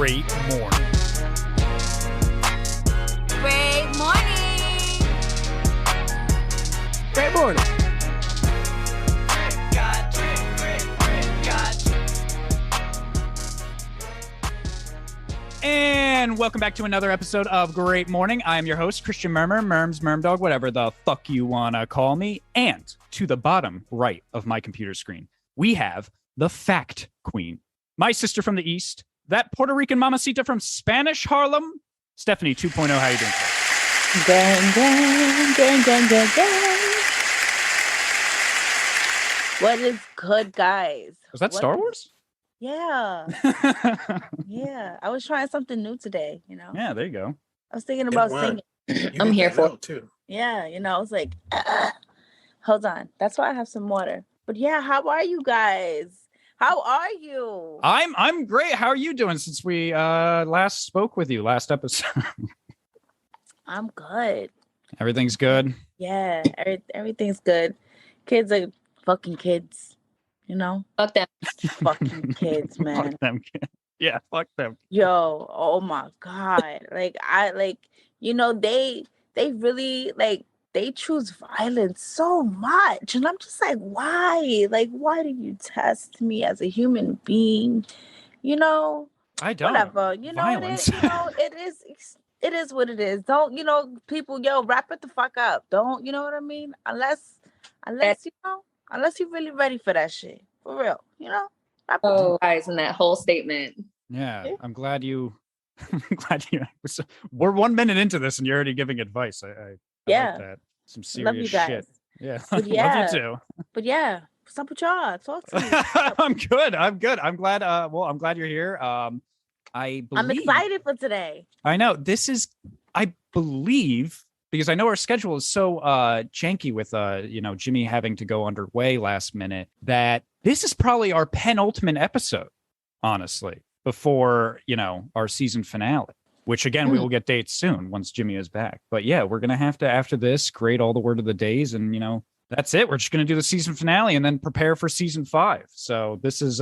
great morning. Great morning. Great morning. And welcome back to another episode of Great Morning. I am your host, Christian Murmur, Murm Dog, whatever the fuck you want to call me. And to the bottom right of my computer screen, we have the Fact Queen, my sister from the East, that Puerto Rican mamacita from Spanish Harlem, Stephanie 2.0. How you doing today? Gang. What is good, guys? Was that Star Wars? Yeah. Yeah. I was trying something new today, you know? Yeah, there you go. I was thinking about singing. I'm here for it too. Yeah, you know, I was like, hold on. That's why I have some water. But yeah, how are you guys? How are you? I'm great. How are you doing since we last spoke with you last episode? I'm good. Everything's good? Yeah, everything's good. Kids are fucking kids, you know? Fuck them. Fucking kids, man. Fuck them kids. Yeah, fuck them. Yo, oh my God. You know, they really they choose violence so much. And I'm just like, why? Like, why do you test me as a human being? You know, I don't. Whatever. You know, it is what it is. Don't, you know, people, wrap it the fuck up. Don't, you know what I mean? Unless you're really ready for that shit. For real, you know? Guys, in that whole statement. Yeah, I'm glad you. We're 1 minute into this, and you're already giving advice. I like that. Some serious love you guys. shit. Yeah, But love you too. But yeah, what's up with y'all? Talk to me. I'm good. I'm glad. I'm glad you're here. I'm excited for today. I know this is. I believe because I know our schedule is so janky with Jimmy having to go underway last minute that this is probably our penultimate episode, honestly, before, our season finale, which again, we will get dates soon once Jimmy is back. But yeah, we're going to have to, after this, create all the word of the days. And, that's it. We're just going to do the season finale and then prepare for season 5. So this is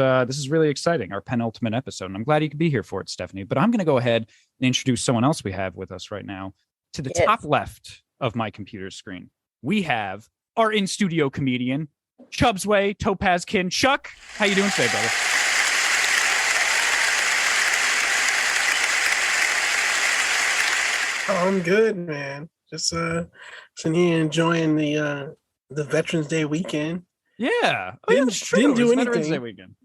really exciting, our penultimate episode. And I'm glad you could be here for it, Stephanie. But I'm going to go ahead and introduce someone else we have with us right now. To the top left of my computer screen, we have our in-studio comedian, Chubbsway Topazkin. Chuck, how you doing today, brother? Oh, I'm good, man. Just sitting here enjoying the Veterans Day weekend. Yeah. Didn't do anything. Veterans Day weekend.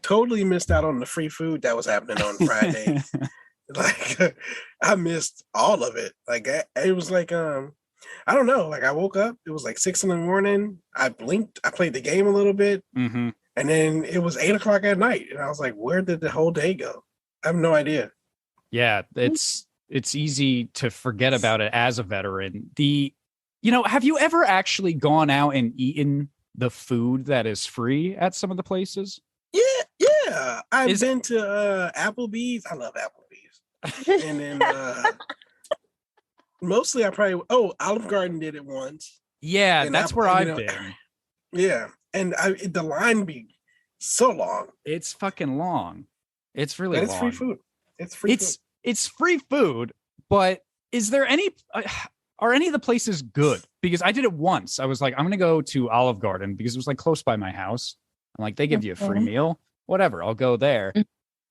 Totally missed out on the free food that was happening on Friday. I missed all of it. It was like I don't know. I woke up, it was 6 a.m. I blinked, I played the game a little bit, and then it was 8 o'clock at night, and I was like, where did the whole day go? I have no idea. Yeah, it's easy to forget about it as a veteran. Have you ever actually gone out and eaten the food that is free at some of the places? Yeah. I've been to Applebee's. I love Applebee's. And then mostly Olive Garden did it once. Yeah, and that's where I've been. Yeah, and the line be so long. It's fucking long. It's really long. It's free food. It's free food, but is there are any of the places good? Because I did it once. I was like, I'm going to go to Olive Garden because it was close by my house. I'm like, they give you a free meal. Whatever, I'll go there.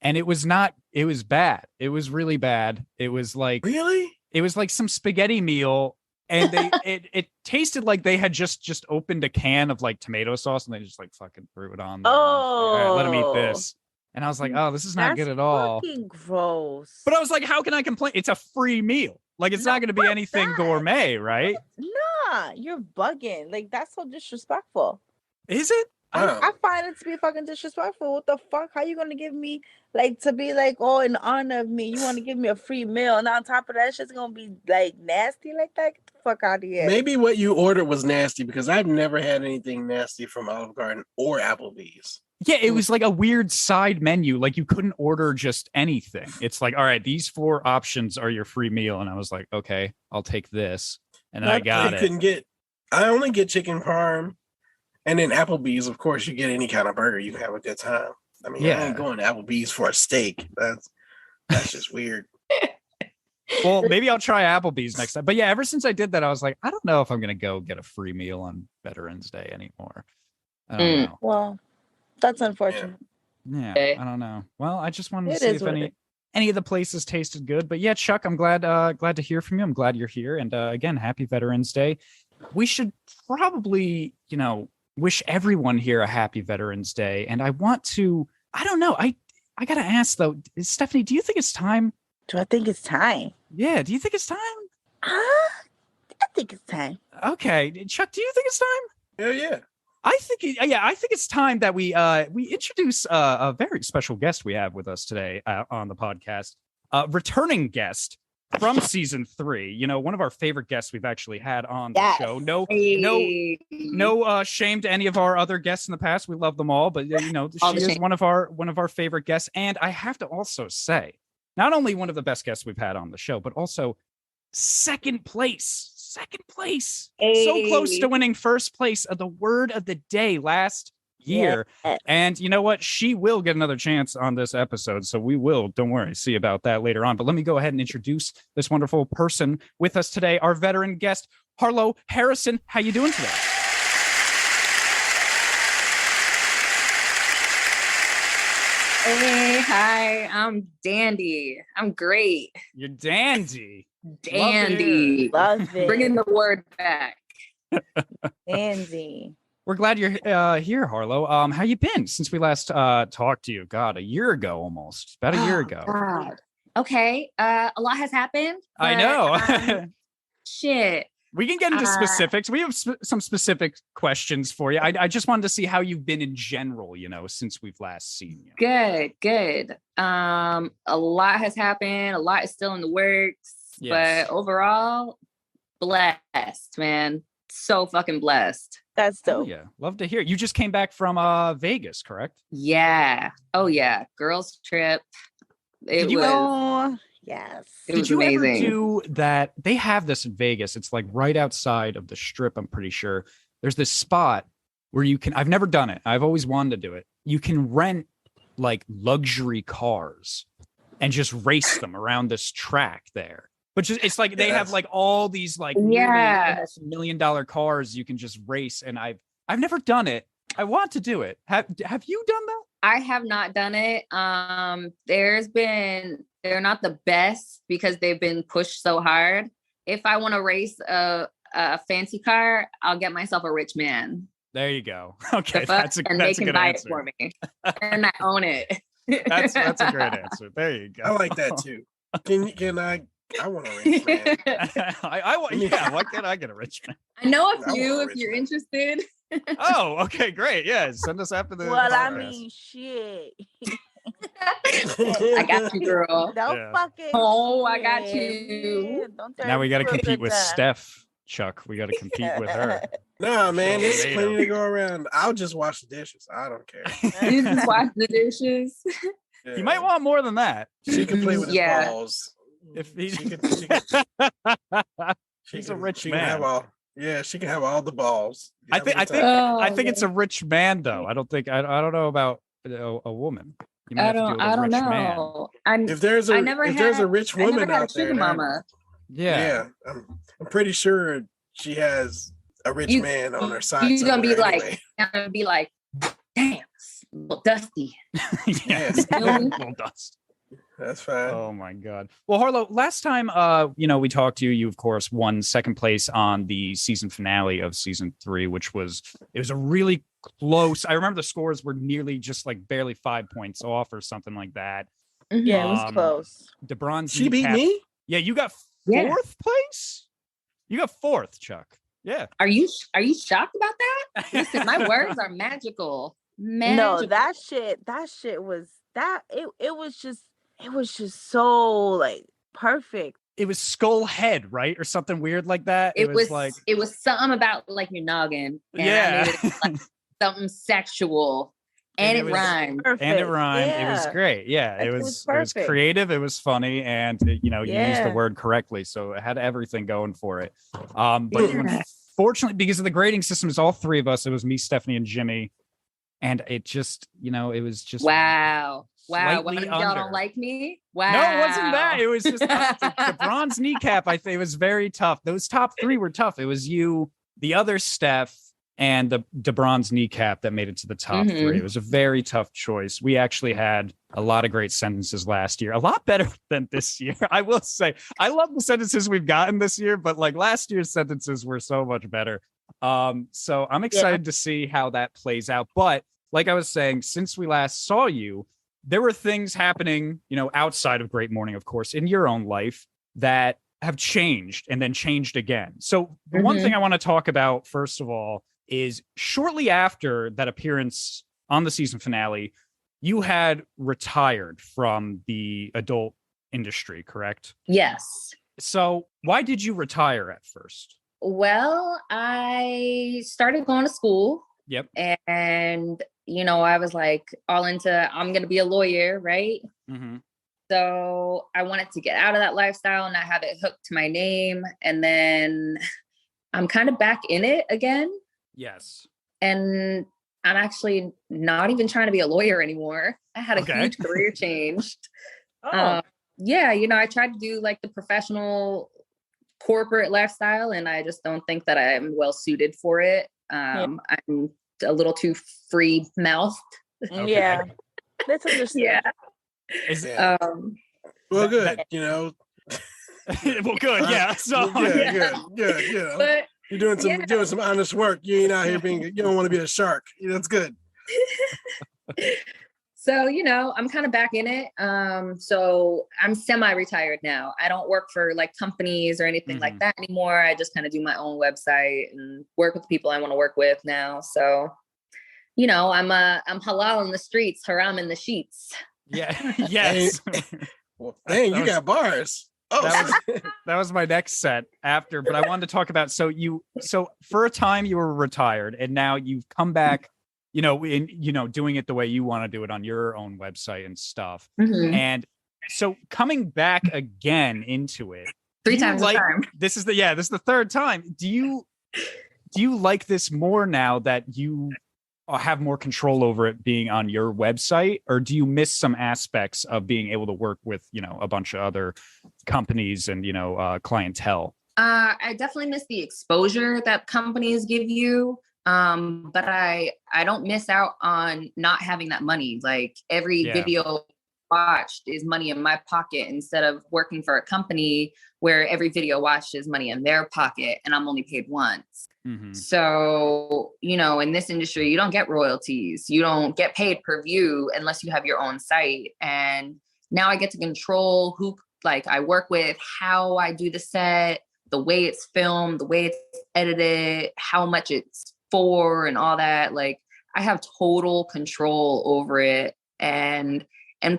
And it was bad. It was really bad. It was really? It was like some spaghetti meal. And it tasted like they had just opened a can of tomato sauce and they just fucking threw it on there. Oh, all right, let them eat this. And I was like, oh, this is not good at all. Fucking gross. But I was like, how can I complain? It's a free meal. It's not going to be anything gourmet, right? Nah, you're bugging. That's so disrespectful. Is it? I find it to be fucking disrespectful. What the fuck? How you gonna give me to be in honor of me? You want to give me a free meal, and on top of that, shit's gonna be nasty like that? Get the fuck out of here. Maybe what you ordered was nasty because I've never had anything nasty from Olive Garden or Applebee's. Yeah, it was a weird side menu. You couldn't order just anything. It's all right, these 4 options are your free meal, and I was like, okay, I'll take this, and then I got it. I only get chicken parm. And then Applebee's, of course, you get any kind of burger, you can have a good time. I mean, I ain't going to Applebee's for a steak. That's just weird. Well, maybe I'll try Applebee's next time. But yeah, ever since I did that, I was like, I don't know if I'm gonna go get a free meal on Veterans Day anymore. I don't know. Well, that's unfortunate. Yeah, I don't know. Well, I just wanted to It see is if what it any of the places tasted good. But yeah, Chuck, I'm glad to hear from you. I'm glad you're here. And again, happy Veterans Day. We should probably, wish everyone here a happy Veterans Day. And I want to, I don't know. I gotta ask though, Stephanie, do you think it's time? Do I think it's time? Yeah, do you think it's time? I think it's time. Okay, Chuck, do you think it's time? Hell yeah. I think it's time that we introduce a very special guest we have with us today on the podcast, returning guest from season 3. One of our favorite guests we've actually had on the show. No shame to any of our other guests in the past. We love them all, but she is one of our favorite guests. And I have to also say, not only one of the best guests we've had on the show, but also second place. So close to winning first place of the word of the day last year. And you know what? She will get another chance on this episode. So we will, don't worry, see about that later on. But let me go ahead and introduce this wonderful person with us today, our veteran guest, Harlow Harrison. How you doing today? Hey, hi, I'm dandy. I'm great. You're dandy. Dandy. Love it. Bringing the word back. Dandy. We're glad you're here, Harlow. How you been since we last talked to you? God, a year ago almost. About a year ago. God. Okay. A lot has happened. I know. Shit. We can get into specifics. We have some specific questions for you. I just wanted to see how you've been in general, since we've last seen you. Good. A lot has happened. A lot is still in the works. Yes. But overall, blessed, man. So fucking blessed. That's dope. Yeah, love to hear. You just came back from Vegas, correct? Yeah. Oh yeah. Girls trip. Did you Yes. Did you amazing. ever do that? They have this in Vegas. It's like right outside of the Strip, I'm pretty sure. There's this spot where you can, I've never done it. I've always wanted to do it. You can rent like luxury cars and just race them around this track there. But just, it's like they have like all these like almost $1 million cars you can just race. And I've never done it. I want to do it. Have you done that? I have not done it. They're not the best because they've been pushed so hard. If I want to race a fancy car, I'll get myself a rich man. There you go. Okay, that's a good answer. And they can buy it for me, and I own it. That's a great answer. There you go. I like that too. Can I? I want a rich man. Why can't I get a rich man? I know a few if you're interested. Oh, okay, great. Yeah, send us after the. Well, podcast. I mean, shit. I got you, girl. Don't fucking. Oh, I got you. Now we got to compete with Steph, Chuck. We got to compete with her. Nah, man, there's plenty to go around. I'll just wash the dishes. I don't care. You just wash the dishes. Yeah. You might want more than that. She can play with his balls. If he... He's a rich man. She can have all the balls. I think it's a rich man though. I don't know about a woman. I don't know. If there's a rich woman out there, mama. Yeah, I'm pretty sure she has a rich man on her side. You're gonna be like, damn, it's a little dusty. Yes, a little dust. That's fine. Oh my God. Well, Harlow, last time we talked to you, you of course won second place on the season finale of season 3, it was a really close. I remember the scores were nearly just like barely 5 points off or something like that. Yeah, it was close. DeBron's she beat me? Yeah, you got fourth place? You got fourth, Chuck. Yeah. Are you shocked about that? Listen, my words are magical. No, that shit was it was just so like perfect. It was skull head, right? Or something weird like that. It was something about like your noggin. And I made it like something sexual. And it rhymed. Perfect. And it rhymed. Yeah. It was great. Yeah. It was creative. It was funny. And you used the word correctly. So it had everything going for it. But unfortunately, because of the grading system, it's all three of us. It was me, Stephanie, and Jimmy. And it just, it was just wow. Wow. slightly Y'all under. don't like me? Wow. No, it wasn't that. It was just the bronze kneecap. I think it was very tough. Those top three were tough. It was you, the other Steph, and the bronze kneecap that made it to the top three. It was a very tough choice. We actually had a lot of great sentences last year, a lot better than this year. I will say, I love the sentences we've gotten this year, but like last year's sentences were so much better. So I'm excited to see how that plays out. But like I was saying, since we last saw you, there were things happening, outside of Great Morning, of course, in your own life that have changed and then changed again. So the one thing I want to talk about, first of all, is shortly after that appearance on the season finale, you had retired from the adult industry, correct? Yes. So why did you retire at first? Well, I started going to school. Yep. And, I was like all into, I'm going to be a lawyer, right? Mm-hmm. So I wanted to get out of that lifestyle and not have it hooked to my name. And then I'm kind of back in it again. Yes. And I'm actually not even trying to be a lawyer anymore. I had a huge career change. I tried to do like the professional corporate lifestyle, and I just don't think that I'm well suited for it. I'm a little too free mouthed. Okay. Yeah. That's understandable. Well, good. well, good. Yeah. So good. But, you're doing some honest work. You ain't out here you don't want to be a shark. That's good. So, I'm kind of back in it. So I'm semi-retired now. I don't work for like companies or anything like that anymore. I just kind of do my own website and work with the people I want to work with now. So, I'm halal in the streets, haram in the sheets. Yeah. Yes. Well, dang, you got bars. Oh, that was my next set after, but I wanted to talk about, so for a time you were retired and now you've come back, doing it the way you want to do it on your own website and stuff. And so coming back again into it, 3 times a time. This is the third time. Do you like this more now that you have more control over it being on your website, or do you miss some aspects of being able to work with, a bunch of other companies and, clientele? I definitely miss the exposure that companies give you. But I don't miss out on not having that money. Like every video watched is money in my pocket instead of working for a company where every video watched is money in their pocket and I'm only paid once. So, in this industry, you don't get royalties. You don't get paid per view unless you have your own site. And now I get to control who I work with, how I do the set, the way it's filmed, the way it's edited, how much it's for and all that. Like I have total control over it. And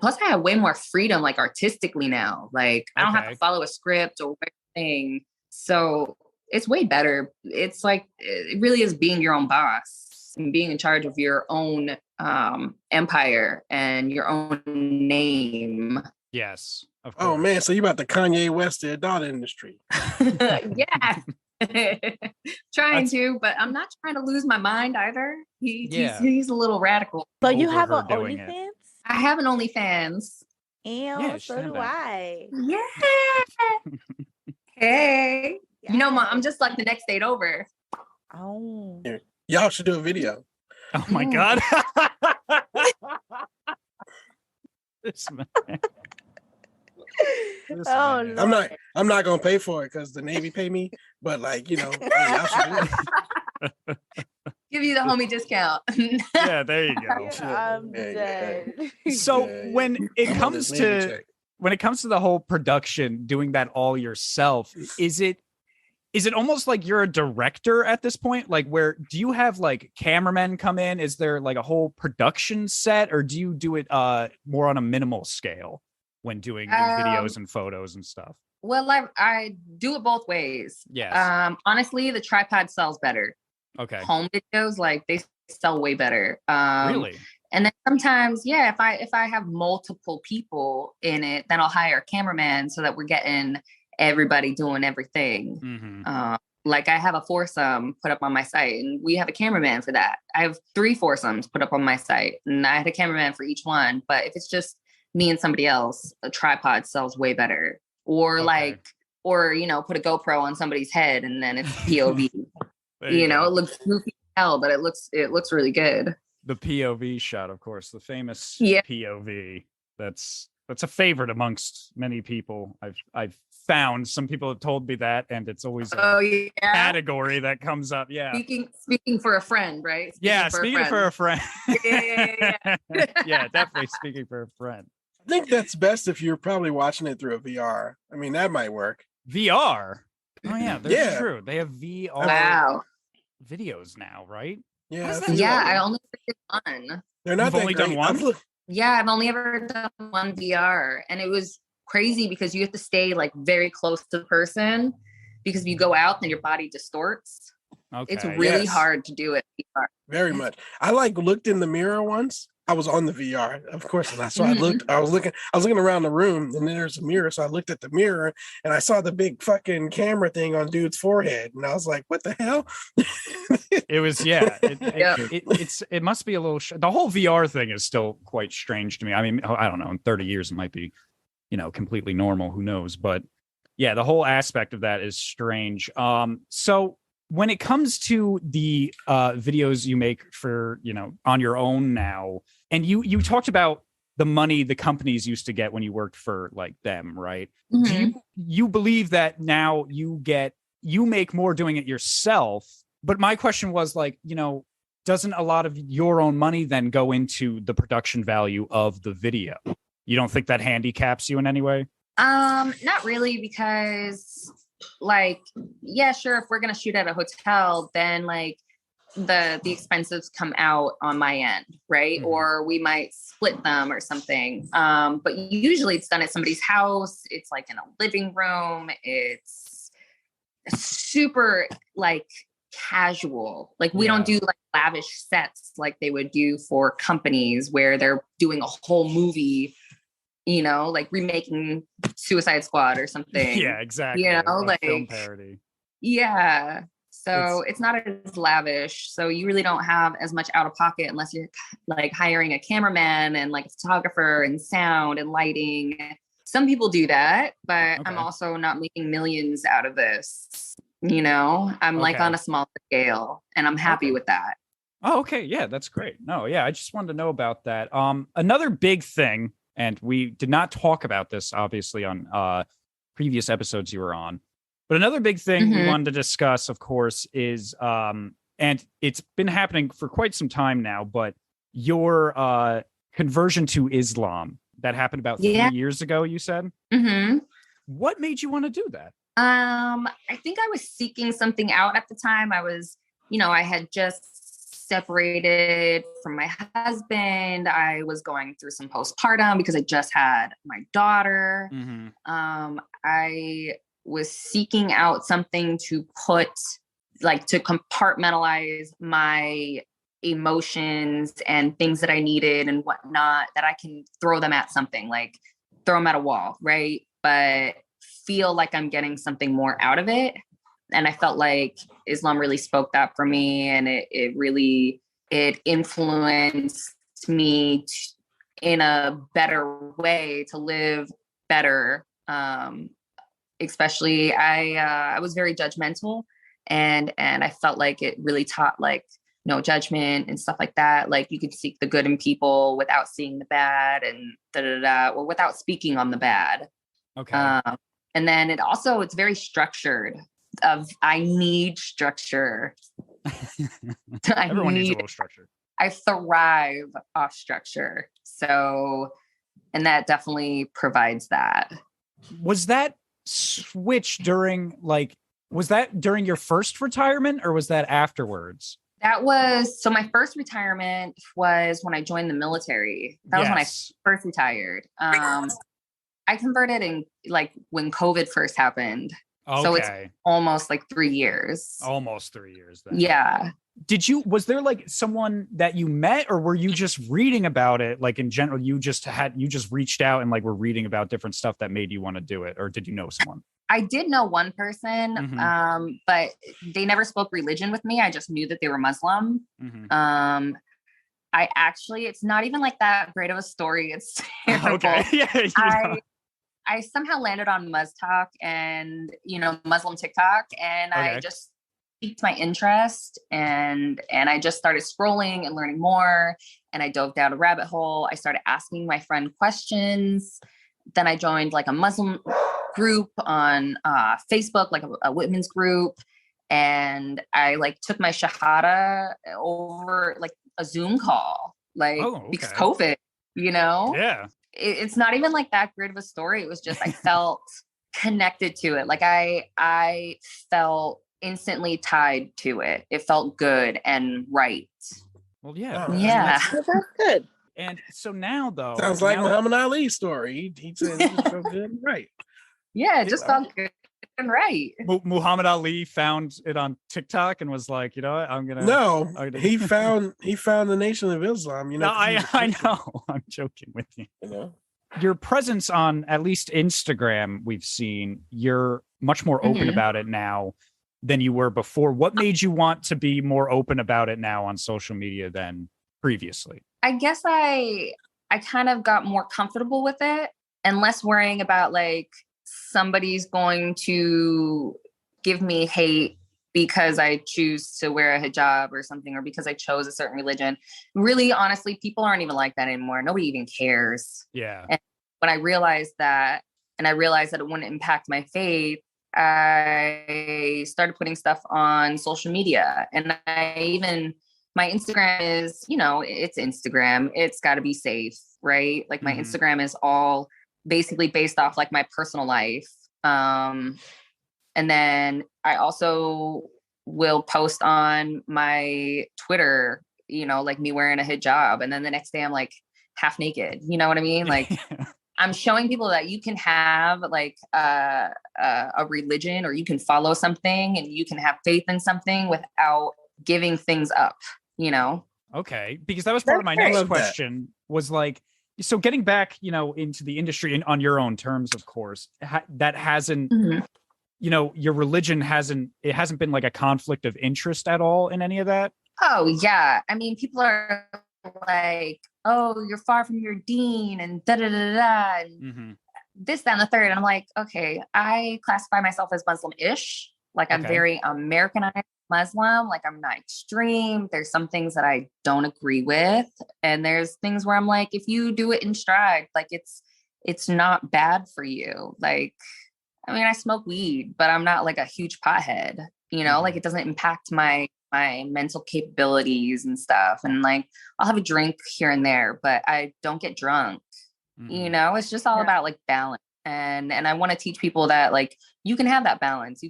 plus I have way more freedom, like artistically now. Like I don't have to follow a script or anything. So it's way better. It's like, it really is being your own boss and being in charge of your own empire and your own name. Yes. Of course. Oh man, so you about to Kanye West the adult industry. Yeah. To, but I'm not trying to lose my mind either. He's a little radical. So you have an OnlyFans? I have an OnlyFans. And so do I. Yeah. Hey. Yeah. Mom, I'm just like the next date over. Oh. Y'all should do a video. Oh my God. This man. I'm not gonna pay for it because the Navy pay me, but y'all should do it. Give you the homie discount. Yeah, there you go. I'm dead. So when it comes to the whole production, doing that all yourself, is it almost like you're a director at this point? Like, where do you have like cameramen come in? Is there like a whole production set, or do you do it more on a minimal scale when doing videos and photos and stuff? Well, I do it both ways. Yes. Honestly, the tripod sells better. Okay. Home videos, like they sell way better. Really? And then sometimes, if I have multiple people in it, then I'll hire a cameraman so that we're getting everybody doing everything. like I have a foursome put up on my site and we have a cameraman for that. I have 3 foursomes put up on my site and I had a cameraman for each one. But if it's just me and somebody else, a tripod sells way better. Or or, put a GoPro on somebody's head and then it's POV. It looks goofy as hell, but it looks really good. The POV shot, of course, the famous POV. That's a favorite amongst many people. I've found some people have told me that, and it's always a category that comes up. Yeah. Speaking for a friend, right? Speaking for a friend. Yeah. Yeah, definitely speaking for a friend. I think that's best if you're probably watching it through a VR. I mean, that might work. VR? Oh, yeah, that's true. They have VR videos now, right? Yeah. I only did one. They're not You've only done one? Yeah, I've only ever done one VR. And it was crazy because you have to stay like very close to the person because if you go out, then your body distorts. Okay. It's really hard to do it. Very much. I looked in the mirror once. I was on the VR, of course, and I was looking around the room, and then there's a mirror. So I looked at the mirror, and I saw the big fucking camera thing on dude's forehead, and I was like, "What the hell?" It was it must be a little. The whole VR thing is still quite strange to me. I mean, I don't know. In 30 years, it might be, completely normal. Who knows? But yeah, the whole aspect of that is strange. So when it comes to the videos you make for, on your own now, and you talked about the money the companies used to get when you worked for like them, right? Mm-hmm. Do you believe that now you make more doing it yourself? But my question was like, doesn't a lot of your own money then go into the production value of the video? You don't think that handicaps you in any way? Not really, because sure, if we're going to shoot at a hotel, then like the expenses come out on my end, right? Mm-hmm. Or we might split them or something. But usually it's done at somebody's house. It's like in a living room. It's super like casual. Like we don't do like lavish sets like they would do for companies where they're doing a whole movie, like remaking Suicide Squad or something. Yeah, exactly. Like film parody. Yeah. So it's not as lavish. So you really don't have as much out of pocket unless you're like hiring a cameraman and like a photographer and sound and lighting. Some people do that, but I'm also not making millions out of this. I'm like on a smaller scale and I'm happy with that. Oh, okay. Yeah, that's great. No, yeah. I just wanted to know about that. Another big thing, and we did not talk about this obviously on previous episodes you were on, but another big thing we wanted to discuss, of course, is, and it's been happening for quite some time now, but your conversion to Islam that happened about 3 years ago, you said? Mm-hmm. What made you want to do that? I think I was seeking something out at the time. I was, I had just separated from my husband. I was going through some postpartum because I just had my daughter. Mm-hmm. I was seeking out something to to compartmentalize my emotions and things that I needed and whatnot, that I can throw them at something, like throw them at a wall, right? But feel like I'm getting something more out of it. And I felt like Islam really spoke that for me. And it influenced me in a better way to live better. Especially I was very judgmental and I felt like it really taught like no judgment and stuff like that. Like you could seek the good in people without seeing the bad and or without speaking on the bad. Okay. And then it's very structured. I need structure. Everyone needs a little structure. I thrive off structure. So, and that definitely provides that. Was that switch during your first retirement or was that afterwards? So my first retirement was when I joined the military. That was when I first retired. I converted in like when COVID first happened. Okay. So it's almost like 3 years. Almost 3 years then. Yeah. Was there like someone that you met or were you just reading about it? Like in general, you just reached out and like were reading about different stuff that made you want to do it? Or did you know someone? I did know one person, but they never spoke religion with me. I just knew that they were Muslim. It's not even like that great of a story. It's terrible. Okay. Yeah. I somehow landed on Muztalk and, Muslim TikTok, and I just piqued my interest, and I just started scrolling and learning more, and I dove down a rabbit hole. I started asking my friend questions. Then I joined like a Muslim group on Facebook, like a women's group. And I like took my Shahada over like a Zoom call, because COVID, Yeah. It's not even like that great of a story. It was just, I felt connected to it. Like I felt instantly tied to it. It felt good and right. Well, yeah. Yeah. That's good. And so now, though, sounds like Muhammad Ali's story. He said it just felt good and right. Yeah, it just felt good and right. Muhammad Ali found it on TikTok and was like, you know what, I'm gonna. No, he found the Nation of Islam. No, I know. I'm joking with you. Your presence on at least Instagram, we've seen you're much more open about it now than you were before. What made you want to be more open about it now on social media than previously? I guess I kind of got more comfortable with it and less worrying about like somebody's going to give me hate because I choose to wear a hijab or something, or because I chose a certain religion. Really, honestly, people aren't even like that anymore. Nobody even cares. Yeah. And when I realized that, and I realized that it wouldn't impact my faith, I started putting stuff on social media. And my Instagram is, it's Instagram. It's got to be safe, right? Like my Instagram is all basically based off like my personal life. And then I also will post on my Twitter, like me wearing a hijab. And then the next day I'm like half naked. You know what I mean? Like I'm showing people that you can have like a religion, or you can follow something and you can have faith in something without giving things up, Okay. Because that was part of my next question was like, so getting back, into the industry and on your own terms, of course, that hasn't, your religion hasn't been like a conflict of interest at all in any of that. Oh yeah. I mean, people are like, oh, you're far from your deen and da da da da, and this, that, and the third. And I'm like, okay, I classify myself as Muslim-ish. Like I'm very Americanized Muslim. Like I'm not extreme. There's some things that I don't agree with, and there's things where I'm like, if you do it in stride, like it's not bad for you. Like, I mean, I smoke weed, but I'm not like a huge pothead. Like it doesn't impact my mental capabilities and stuff. And like I'll have a drink here and there, but I don't get drunk. It's just all about like balance. And I want to teach people that like you can have that balance.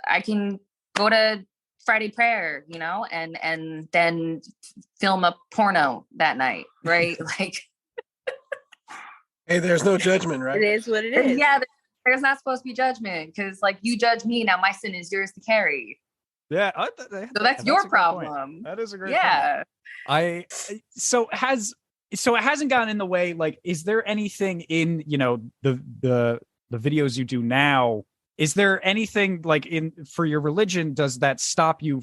I can go to Friday prayer, and then film a porno that night, right? Like, hey, there's no judgment, right? It is what it is. Yeah, there's not supposed to be judgment, because like you judge me, now my sin is yours to carry. Yeah, so that's your problem. That is a great point. So it hasn't gotten in the way. Like, is there anything in the videos you do now? Is there anything like for your religion? Does it stop you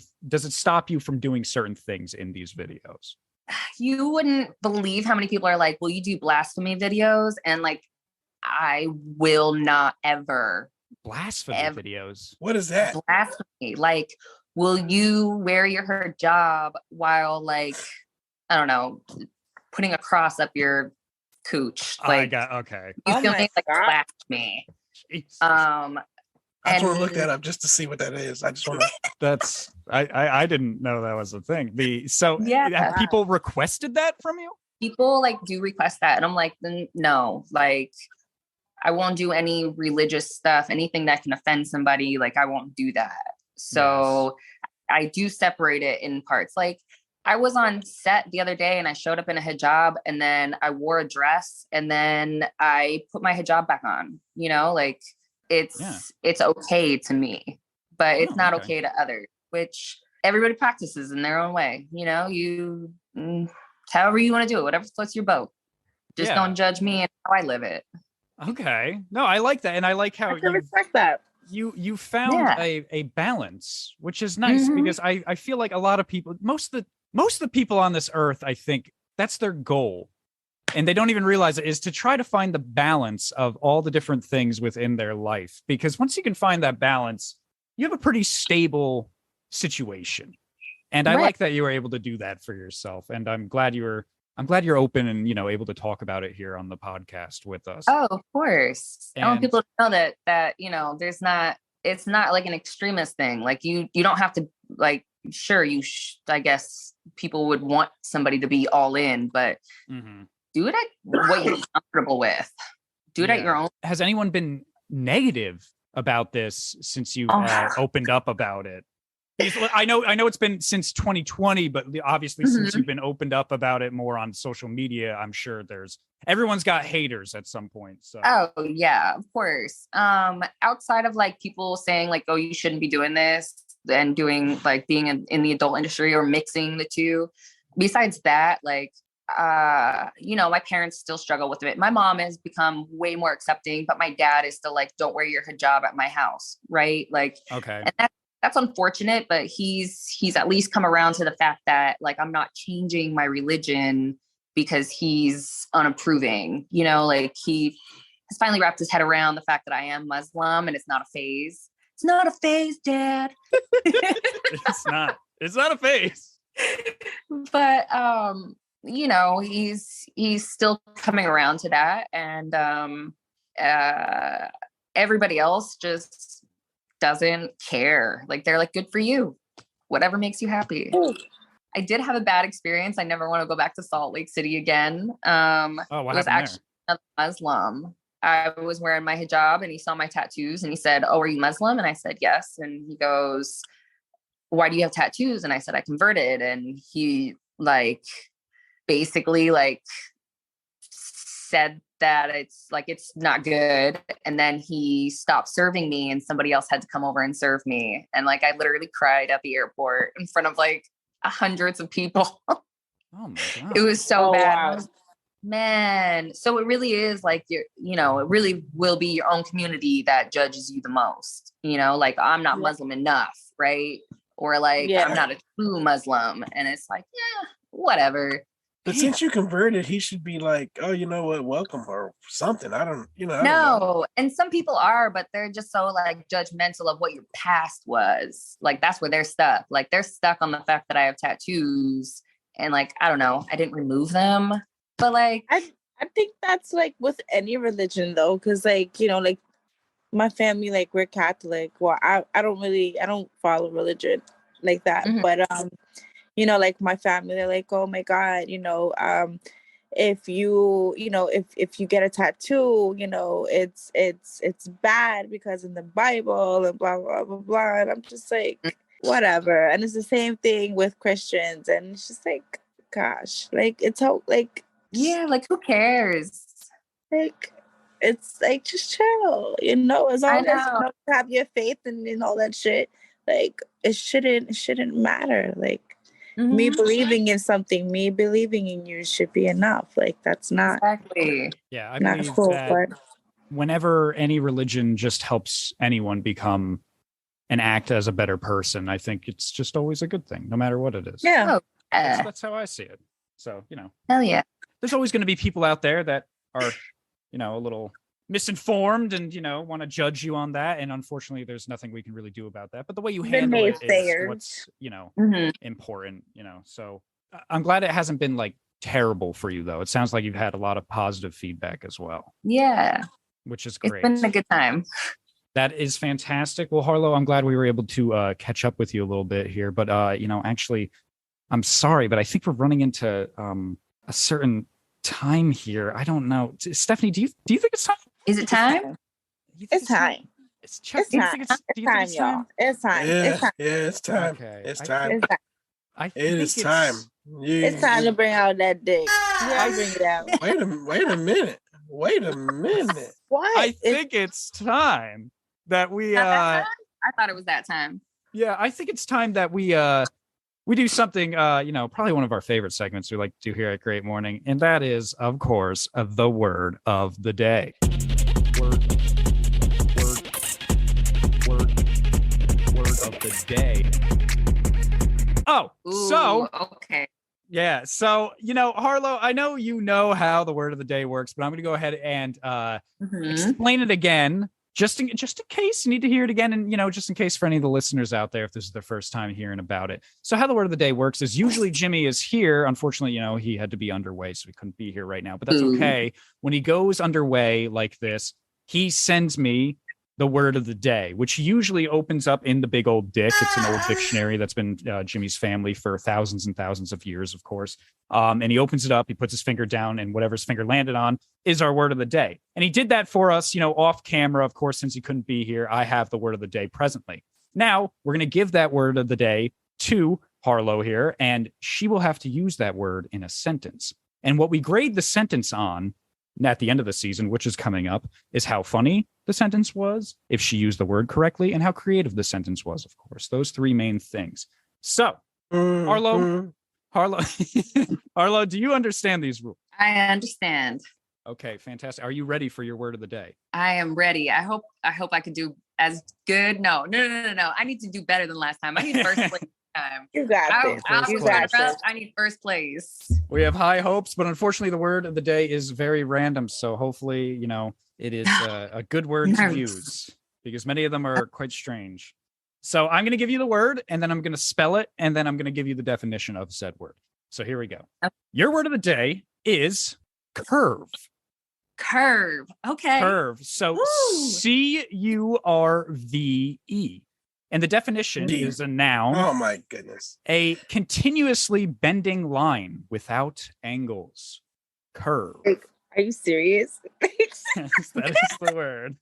from doing certain things in these videos? You wouldn't believe how many people are like, "Will you do blasphemy videos?" And like, I will not ever. Blasphemy videos. What is that? Blasphemy. Like, will you wear your hijab while like, I don't know, putting a cross up your cooch? Like, okay. You feel me? Like blasphemy. Jesus. I just want to look that up just to see what that is. I just want to. That's I didn't know that was a thing. Have people requested that from you? People like do request that, and I'm like, no, like I won't do any religious stuff, anything that can offend somebody. Like I won't do that. So I do separate it in parts. Like I was on set the other day and I showed up in a hijab, and then I wore a dress, and then I put my hijab back on, like it's okay to me, but it's not okay to others, which everybody practices in their own way. You however you want to do it, whatever floats your boat. Just don't judge me and how I live it. Okay. No, I like that. And I like how I can respect that. you found a balance, which is nice because I feel like a lot of people, most of the people on this earth, I think that's their goal. And they don't even realize it, is to try to find the balance of all the different things within their life. Because once you can find that balance, you have a pretty stable situation. And I like that you were able to do that for yourself. And I'm glad you're open and, able to talk about it here on the podcast with us. Oh, of course. I want people to know that, it's not like an extremist thing. Like you don't have to, like, sure, I guess people would want somebody to be all in, but do it at what you're comfortable with. Do it at your own. Has anyone been negative about this since you opened up about it? I know it's been since 2020, but obviously since you've been opened up about it more on social media, I'm sure everyone's got haters at some point. So. Oh yeah, of course. Outside of like people saying like, oh, you shouldn't be doing this and doing like being in the adult industry or mixing the two. Besides that, like, my parents still struggle with it. My mom has become way more accepting, but my dad is still like, don't wear your hijab at my house. Right. Like, okay. And that's unfortunate, but he's at least come around to the fact that like, I'm not changing my religion because he's unapproving, like he has finally wrapped his head around the fact that I am Muslim and it's not a phase. It's not a phase, Dad. It's not a phase. But, he's still coming around to that. And everybody else just doesn't care. Like, they're like, good for you. Whatever makes you happy. Ooh. I did have a bad experience. I never want to go back to Salt Lake City again. What it was actually a Muslim. I was wearing my hijab and he saw my tattoos and he said, oh, are you Muslim? And I said, yes. And he goes, why do you have tattoos? And I said, I converted. And he basically said that it's not good. And then he stopped serving me and somebody else had to come over and serve me. And I literally cried at the airport in front of hundreds of people. Oh my God. It was so bad. Wow. Man. So it really is it really will be your own community that judges you the most, I'm not Muslim enough. Right. Or I'm not a true Muslim. And it's whatever. But since you converted, he should be like, oh, you know what? Welcome or something. I don't no. know. And some people are, but they're just so judgmental of what your past was. That's where they're stuck. They're stuck on the fact that I have tattoos and I don't know. I didn't remove them, but I think that's with any religion though. Cause my family, we're Catholic. Well, I don't follow religion like that, but, my family, they're like, oh my God, if you, if you get a tattoo, it's bad because in the Bible and blah, blah, blah, blah. And I'm just whatever. And it's the same thing with Christians. And it's just gosh, it's how, yeah, who cares? It's just chill, as long as you have your faith and all that shit, it shouldn't matter. Me believing in something, me believing in you should be enough. That's not exactly. Yeah, I believe that whenever any religion just helps anyone become and act as a better person, I think it's just always a good thing, no matter what it is. Yeah, that's how I see it. So hell yeah. There's always going to be people out there that are, a little misinformed and want to judge you on that, and unfortunately there's nothing we can really do about that, but the way you handle it is what's important. So I'm glad it hasn't been terrible for you though. It sounds like you've had a lot of positive feedback as well. Yeah, which is great. It's been a good time. That is fantastic. Well, Harlow, I'm glad we were able to catch up with you a little bit here, but actually I'm sorry, but I think we're running into a certain time here. I don't know. Stephanie, do you think it's time? Is it time? It's time. It's time, y'all. It's time. Yeah, it's time. Okay. It's time. It is time. It's time to bring out that dick. Yeah, bring it out. Wait a minute. Why? I think it's time that we I thought it was that time. Yeah, I think it's time that we do something, probably one of our favorite segments we like to do here at Great Morning. And that is, of course, the word of the day. Word of the day. Oh, Ooh, so okay. yeah. So, Harlow, I know you know how the word of the day works, but I'm going to go ahead and explain it again, just in case you need to hear it again. And, just in case for any of the listeners out there, if this is their first time hearing about it. So how the word of the day works is usually Jimmy is here. Unfortunately, he had to be underway, so he couldn't be here right now, but that's okay. When he goes underway like this, he sends me the word of the day, which usually opens up in the big old dick. It's an old dictionary that's been Jimmy's family for thousands and thousands of years, of course. And he opens it up, he puts his finger down, and whatever his finger landed on is our word of the day. And he did that for us, off camera, of course, since he couldn't be here. I have the word of the day presently. Now, we're going to give that word of the day to Harlow here, and she will have to use that word in a sentence. And what we grade the sentence on at the end of the season, which is coming up, is how funny the sentence was, if she used the word correctly, and how creative the sentence was, of course. Those three main things. So, Harlow, Harlow, do you understand these rules? I understand. Okay, fantastic. Are you ready for your word of the day? I am ready. I hope I could do as good. No. I need to do better than last time. I need first place. You got this. I need first place. We have high hopes, but unfortunately the word of the day is very random. So hopefully, it is a good word to use, because many of them are quite strange. So I'm going to give you the word, and then I'm going to spell it, and then I'm going to give you the definition of said word. So here we go. Okay. Your word of the day is curve. Curve. Okay. Curve. So CURVE. And the definition is a noun. Oh my goodness. A continuously bending line without angles. Curve. Are you serious? That is the word.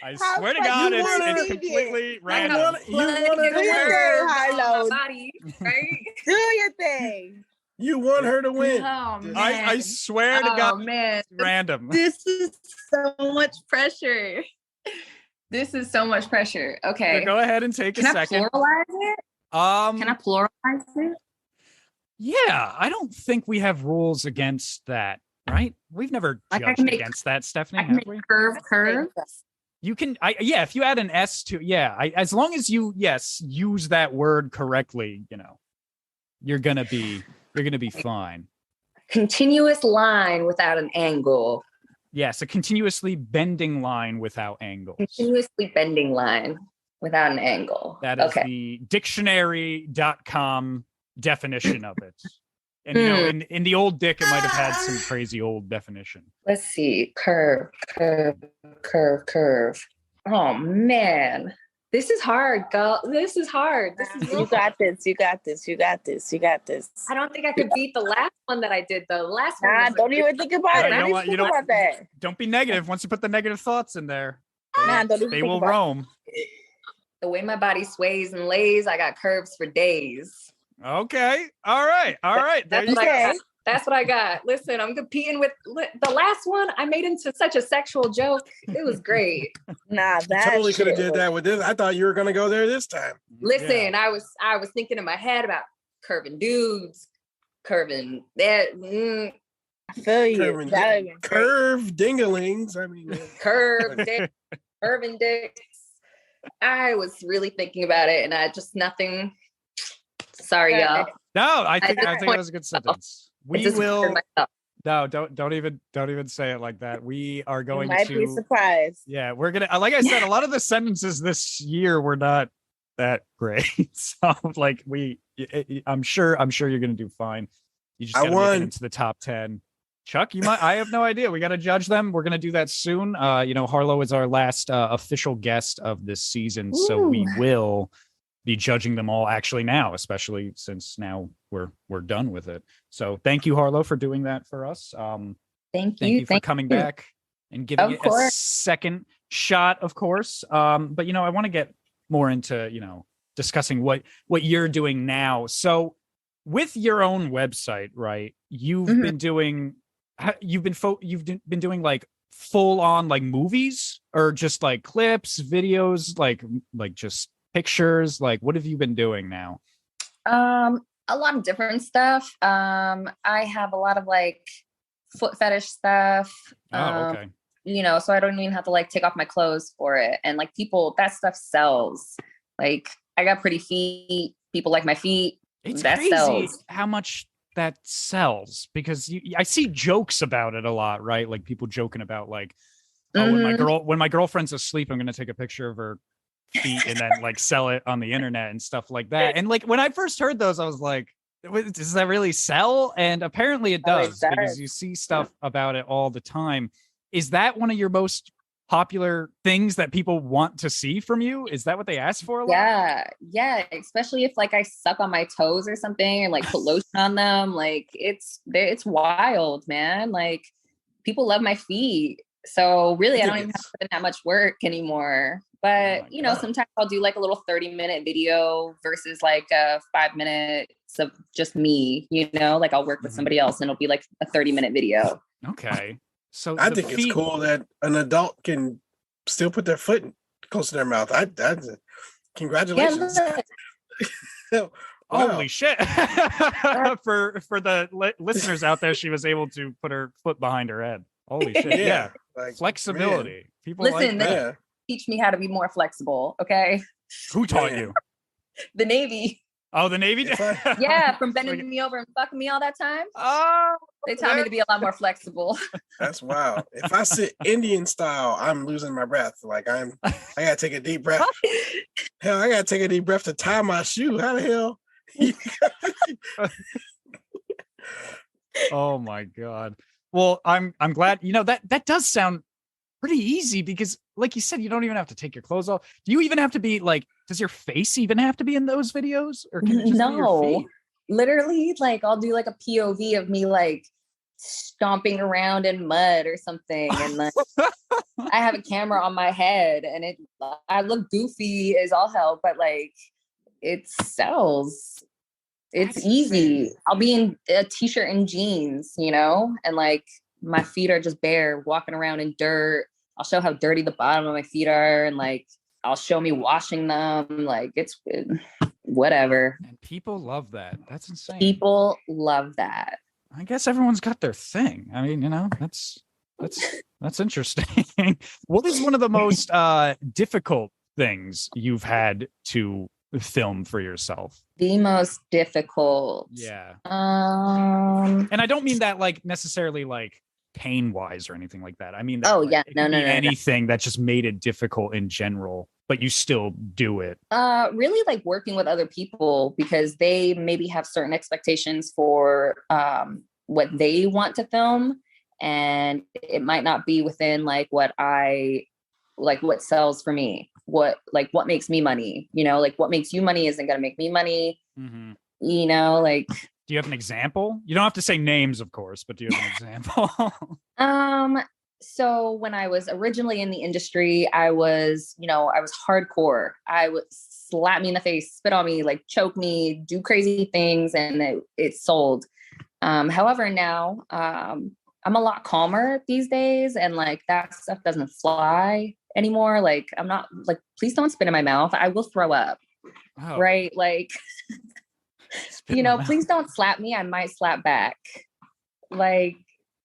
I swear to God, it's completely random. You want her to win, Harlow. Body, right? Do your thing. You want her to win. Oh, man. I swear to God, man. it's random. This is so much pressure. This is so much pressure. Okay. So go ahead and take a second. Can I pluralize it? Can I pluralize it? Yeah, I don't think we have rules against that, right? We've never judged against that, Stephanie, have we? Curve. You can, if you add an S to, as long as you, use that word correctly, you're gonna be fine. Continuous line without an angle. Yes, a continuously bending line without angles. Continuously bending line without an angle. That is the dictionary.com definition of it. And in the old dick, it might have had some crazy old definition. Let's see. Curve. Oh man. This is hard, girl. This is hard. You got this. You got this. I don't think I could beat the last one that I did. The last one. Don't even think about it. You don't about that. Don't be negative. Once you put the negative thoughts in there, they will roam. The way my body sways and lays, I got curves for days. Okay. All right. That's what I got. Listen, I'm competing with the last one. I made into such a sexual joke. It was great. That totally could have did that with this. I thought you were going to go there this time. Listen, I was thinking in my head about curving dudes, curving that. I feel you. Curve dingalings. I mean, curving dicks. I was really thinking about it, and I just nothing. Sorry, y'all. No, I think that was a good sentence. We will. No, don't even say it like that. We are going to be surprised. Yeah, we're gonna. Like I said, a lot of the sentences this year were not that great. So, I'm sure you're gonna do fine. You just gotta make it into the top 10. Chuck, you might. I have no idea. We got to judge them. We're gonna do that soon. Harlow is our last official guest of this season, so we will be judging them all actually now, especially since now we're done with it. So thank you, Harlow, for doing that for us. Thank you for coming back and giving it a second shot, of course. But I want to get more into discussing what you're doing now. So with your own website, right? You've been doing like full on like movies, or just like clips, videos, like just pictures. Like, what have you been doing now? A lot of different stuff. I have a lot of like foot fetish stuff. Okay. so I don't even have to like take off my clothes for it. And like people, that stuff sells. Like I got pretty feet. People like my feet. It's that crazy sells. how much that sells, because I see jokes about it a lot, right? Like people joking about like, oh, when my girlfriend's asleep, I'm going to take a picture of her feet and then like sell it on the internet and stuff like that. And like when I first heard those, I was like, does that really sell? And apparently it does, because you see stuff about it all the time. Is that one of your most popular things that people want to see from you? Is that what they ask for a lot? Yeah, especially if like I suck on my toes or something and like put lotion on them. Like it's wild, man. Like people love my feet, so really I don't even have to put in that much work anymore. But sometimes I'll do like a little 30-minute video versus like 5 minutes of just me, like I'll work with somebody else and it'll be like a 30-minute video. Okay. So I think it's cool that an adult can still put their foot close to their mouth. Congratulations. Wow. Holy shit. For the listeners out there, she was able to put her foot behind her head. Holy shit. Yeah. Like, flexibility. Man. People listen, like that. Teach me how to be more flexible. Okay. Who taught you? The Navy. Oh, the Navy? Yeah, from bending me over and fucking me all that time. Oh, they taught me to be a lot more flexible. That's wild. If I sit Indian style, I'm losing my breath. Like I gotta take a deep breath. Hell, I gotta take a deep breath to tie my shoe. How the hell? Oh my God. Well, I'm glad, that does sound pretty easy, because like you said, you don't even have to take your clothes off. Do you even have to be like, does your face even have to be in those videos, or can it just be your feet? Literally, like I'll do like a POV of me like stomping around in mud or something, and like I have a camera on my head and I look goofy as all hell, but like it sells. It's That's easy. Insane. I'll be in a t-shirt and jeans, and like my feet are just bare, walking around in dirt. I'll show how dirty the bottom of my feet are, and like I'll show me washing them. Like it's whatever. And people love that. That's insane. People love that. I guess everyone's got their thing. I mean, that's interesting. What is one of the most difficult things you've had to film for yourself? The most difficult. Yeah. And I don't mean that like necessarily like pain wise or anything like that. I mean, that, no, anything that just made it difficult in general, but you still do it. Really like working with other people, because they maybe have certain expectations for what they want to film, and it might not be within like what sells for me. What makes me money, like what makes you money isn't going to make me money. Mm-hmm. Like, do you have an example? You don't have to say names, of course, but do you have an example? So when I was originally in the industry, I was hardcore. I would slap me in the face, spit on me, like choke me, do crazy things, and it sold. However, now, I'm a lot calmer these days, and like that stuff doesn't fly anymore. Like I'm not like, please don't spit in my mouth. I will throw up. Oh. Right. Like, please don't slap me. I might slap back. Like,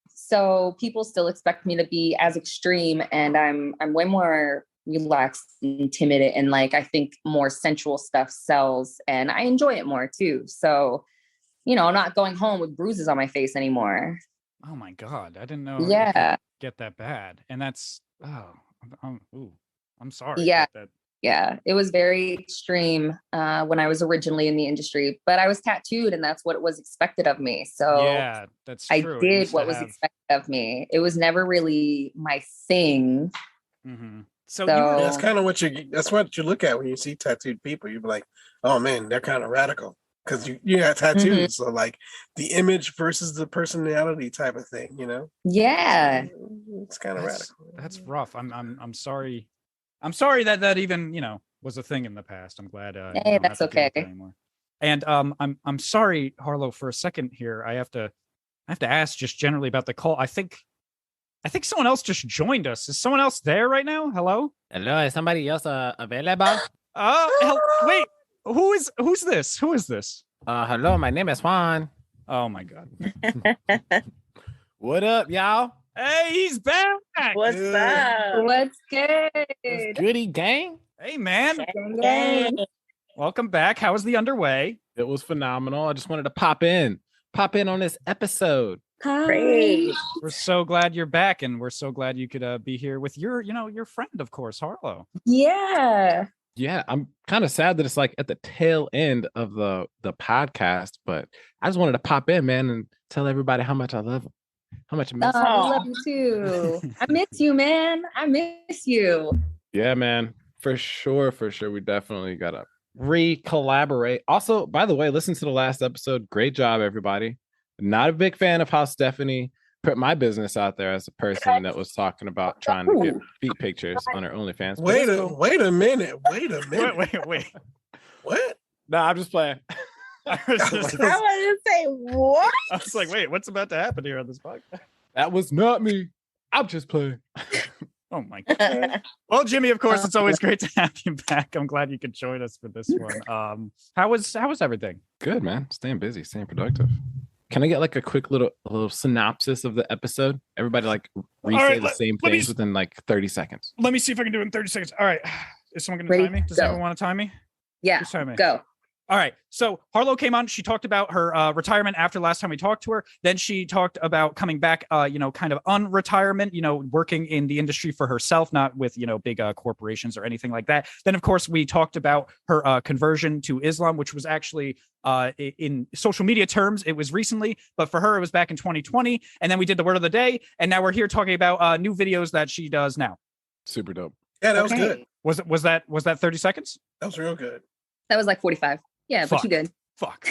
so people still expect me to be as extreme, and I'm way more relaxed and timid, and like, I think more sensual stuff sells, and I enjoy it more too. So, I'm not going home with bruises on my face anymore. Oh my God. I didn't know. Yeah. Get that bad. And that's, I'm sorry. Yeah. Yeah. It was very extreme when I was originally in the industry, but I was tattooed, and that's what was expected of me. So yeah, that's true. I did what was expected of me. It was never really my thing. Mm-hmm. So that's kind of that's what you look at when you see tattooed people. You're like, oh man, they're kind of radical. Because you got tattoos, mm-hmm. So like the image versus the personality type of thing, Yeah, it's kind of radical. That's rough. I'm sorry. I'm sorry that even was a thing in the past. I'm glad. Hey, that's okay. Anymore. And I'm sorry, Harlow. For a second here, I have to ask just generally about the call. I think someone else just joined us. Is someone else there right now? Hello. Is somebody else available? Wait. Who's this? Who is this? Hello, my name is Juan. Oh my God. What up, y'all? Hey, he's back. What's up? What's good? Goody gang. Hey, man. Gang. Welcome back. How was the underway? It was phenomenal. I just wanted to pop in on this episode. Great. We're so glad you're back, and we're so glad you could be here with your friend, of course, Harlow. Yeah. Yeah, I'm kind of sad that it's like at the tail end of the podcast, but I just wanted to pop in, man, and tell everybody how much I love them, how much I miss them. I love you too. I miss you, man. I miss you. Yeah, man, for sure. We definitely gotta re-collaborate. Also, by the way, listen to the last episode. Great job, everybody. Not a big fan of how Stephanie put my business out there as a person that was talking about trying to get feet pictures on her OnlyFans. Wait a minute. Wait. What? No, I'm just playing. I was to say what? I was like, wait, what's about to happen here on this podcast? That was not me. I'm just playing. Oh my god. Well, Jimmy, of course, it's always great to have you back. I'm glad you could join us for this one. How was everything? Good, man. Staying busy, staying productive. Can I get like a quick little synopsis of the episode? Everybody like re-say the same things within like 30 seconds. Let me see if I can do it in 30 seconds. All right. Is someone going to time me? Does anyone want to time me? Yeah. Just time me. Go. All right. So Harlow came on. She talked about her retirement after last time we talked to her. Then she talked about coming back, kind of unretirement, working in the industry for herself, not with, big corporations or anything like that. Then, of course, we talked about her conversion to Islam, which was actually in social media terms, it was recently, but for her, it was back in 2020. And then we did the word of the day. And now we're here talking about new videos that she does now. Super dope. Yeah, that was good. Was that 30 seconds? That was real good. That was like 45. Yeah, Fuck. but you did. Fuck.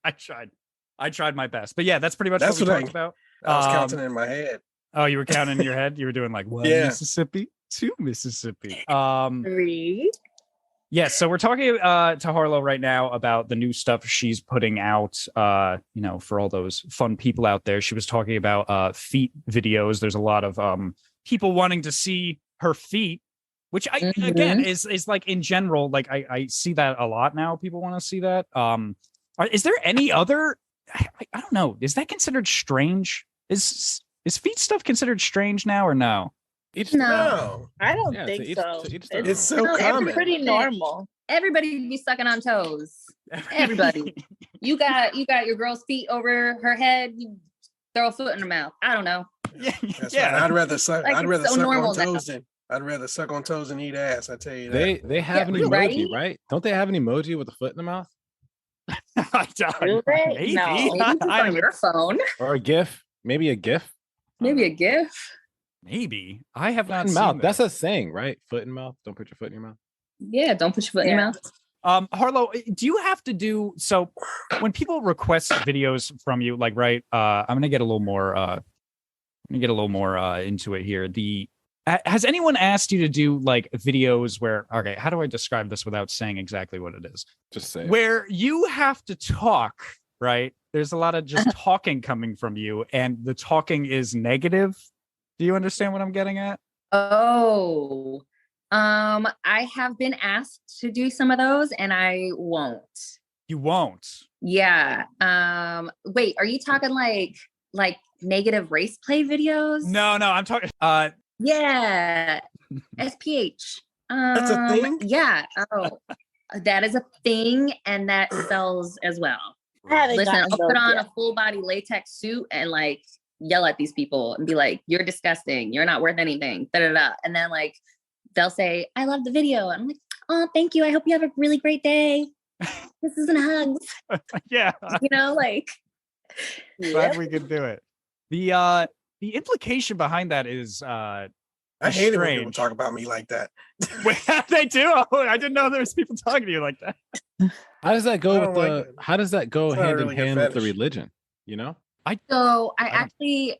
I tried my best. But yeah, that's pretty much what we talked about. I was counting in my head. Oh, you were counting in your head? You were doing like one Mississippi, two Mississippi. 3. Yeah, so we're talking to Harlow right now about the new stuff she's putting out, for all those fun people out there. She was talking about feet videos. There's a lot of people wanting to see her feet, which again is like in general, like I see that a lot now. People want to see that. Is there any other? I don't know. Is that considered strange? Is feet stuff considered strange now or no? No, I don't think so. It's so common. It's pretty normal. Everybody be sucking on toes. Everybody. you got your girl's feet over her head. You throw a foot in her mouth. I don't know. That's right. I'd rather suck. Like, I'd rather so suck on normal toes than. I'd rather suck on toes and eat ass. I tell you that. They have an emoji, right? Don't they have an emoji with a foot in the mouth? Maybe. No. Maybe it's on your phone. Or a GIF? Maybe a GIF? Maybe a GIF. Maybe. I have not seen mouth. that. That's a saying, right? Foot in mouth. Don't put your foot in your mouth. Yeah, don't put your foot in your mouth. Harlow, do you have to do so when people request videos from you, like, right? I'm gonna get a little more into it here. Has anyone asked you to do like videos where, okay, how do I describe this without saying exactly what it is? Just say where you have to talk, right? There's a lot of just talking coming from you, and the talking is negative. Do you understand what I'm getting at? Oh, I have been asked to do some of those and I won't. You won't? Yeah. Wait, are you talking like negative race play videos? No, I'm talking, yeah. SPH. That's a thing? Yeah. Oh, that is a thing and that sells as well. Listen, I'll put on a full body latex suit and like yell at these people and be like, you're disgusting. You're not worth anything. Da, da, da. And then like, they'll say, I love the video. And I'm like, oh, thank you. I hope you have a really great day. This isn't hugs. Yeah. Like. Glad we could do it. The implication behind that is I hate strange. it when people talk about me like that. Wait, they do? Oh, I didn't know there was people talking to you like that. How does that go how does that go hand really in hand a with the fetish. religion? I actually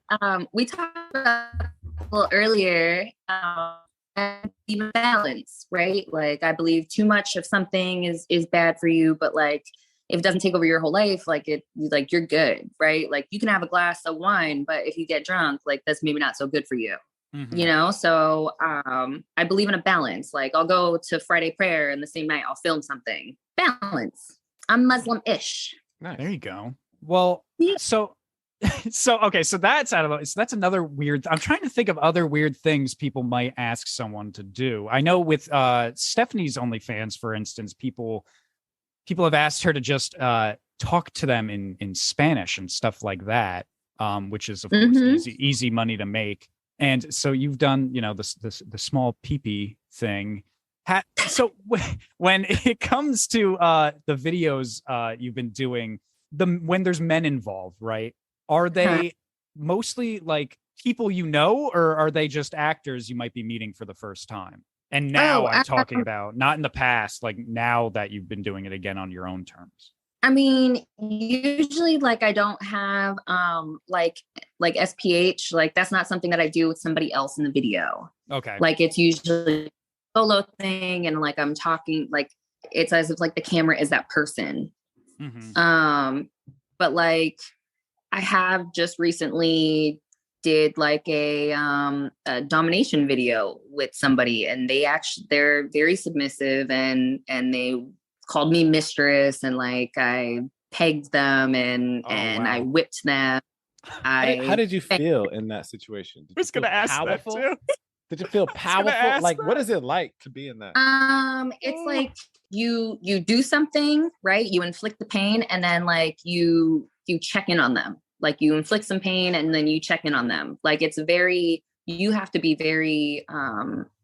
we talked about a little earlier and even balance, right? Like I believe too much of something is bad for you, but like if it doesn't take over your whole life, like you're good, right? Like you can have a glass of wine, but if you get drunk, like that's maybe not so good for you. Mm-hmm. So I believe in a balance. Like I'll go to Friday prayer and the same night I'll film something. Balance. I'm Muslim-ish. Nice. There you go. Well, Yeah. so So okay, so that's out of the, so that's another weird. I'm trying to think of other weird things people might ask someone to do. I know with Stephanie's OnlyFans, for instance, people have asked her to just talk to them in Spanish and stuff like that, which is of course easy money to make. And so you've done, the small peepee thing. So when it comes to the videos you've been doing, when there's men involved, right? Are they mostly like people or are they just actors you might be meeting for the first time? And now I'm talking about not in the past, like now that you've been doing it again on your own terms. I mean, usually like I don't have like SPH, like that's not something that I do with somebody else in the video. Okay. Like it's usually a solo thing and like I'm talking like it's as if like the camera is that person. But like I have just recently did like a domination video with somebody and they're very submissive and they called me mistress and like I pegged them and I whipped them. How did you feel in that situation? I was gonna ask powerful? That too. Did you feel powerful? Like what is it like to be in that? It's like you do something, right? You inflict the pain and then like you check in on them. Like you inflict some pain and then you check in on them. Like you have to be very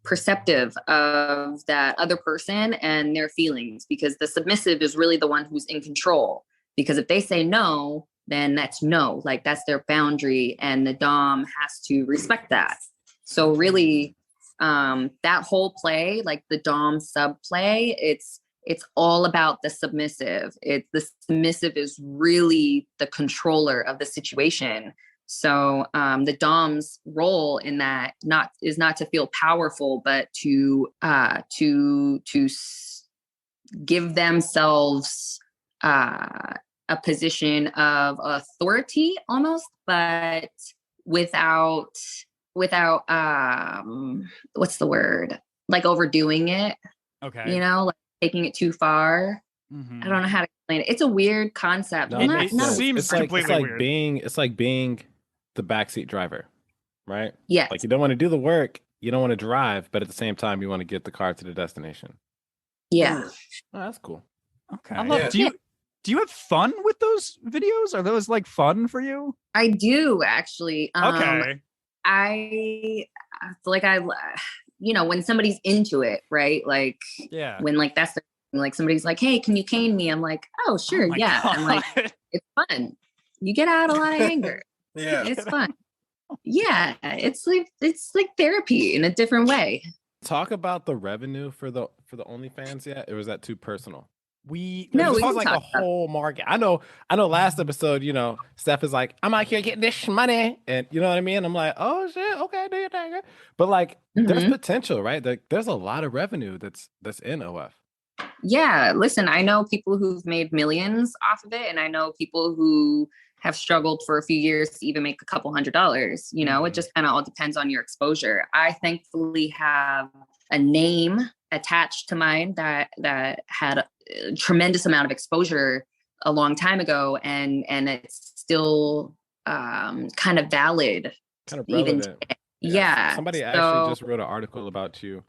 perceptive of that other person and their feelings because the submissive is really the one who's in control. Because if they say no, then that's no, like that's their boundary and the Dom has to respect that. So really that whole play, like the Dom sub play, it's all about the submissive. The submissive is really the controller of the situation. So the Dom's role in that is not to feel powerful, but to give themselves a position of authority almost, but without what's the word? Like overdoing it. Okay. Like taking it too far. I don't know how to explain it. It's a weird concept. No, it seems completely weird. It's like being the backseat driver, right? Yeah. Like you don't want to do the work, you don't want to drive, but at the same time you want to get the car to the destination. Yeah. Oh, that's cool. Okay. Do you have fun with those videos? Are those like fun for you? I do actually. Okay. When somebody's into it, right? Like, when like that's like somebody's like, hey, can you cane me? I'm like, oh, sure. Yeah. God. I'm like, it's fun. You get out a lot of anger. Yeah. It's fun. Yeah. It's like therapy in a different way. Talk about the revenue for the OnlyFans yet? Or was that too personal? We talk like a whole market. I know last episode, Steph is like, I'm out here getting this money. And you know what I mean? I'm like, oh shit, okay, do your thing. But like there's potential, right? There's a lot of revenue that's in OF. Yeah, listen, I know people who've made millions off of it, and I know people who have struggled for a few years to even make a couple $100s. It just kind of all depends on your exposure. I thankfully have a name attached to mine that had a tremendous amount of exposure a long time ago, and it's still kind of valid. Kind of relevant. Even today. Yeah. Somebody actually just wrote an article about you.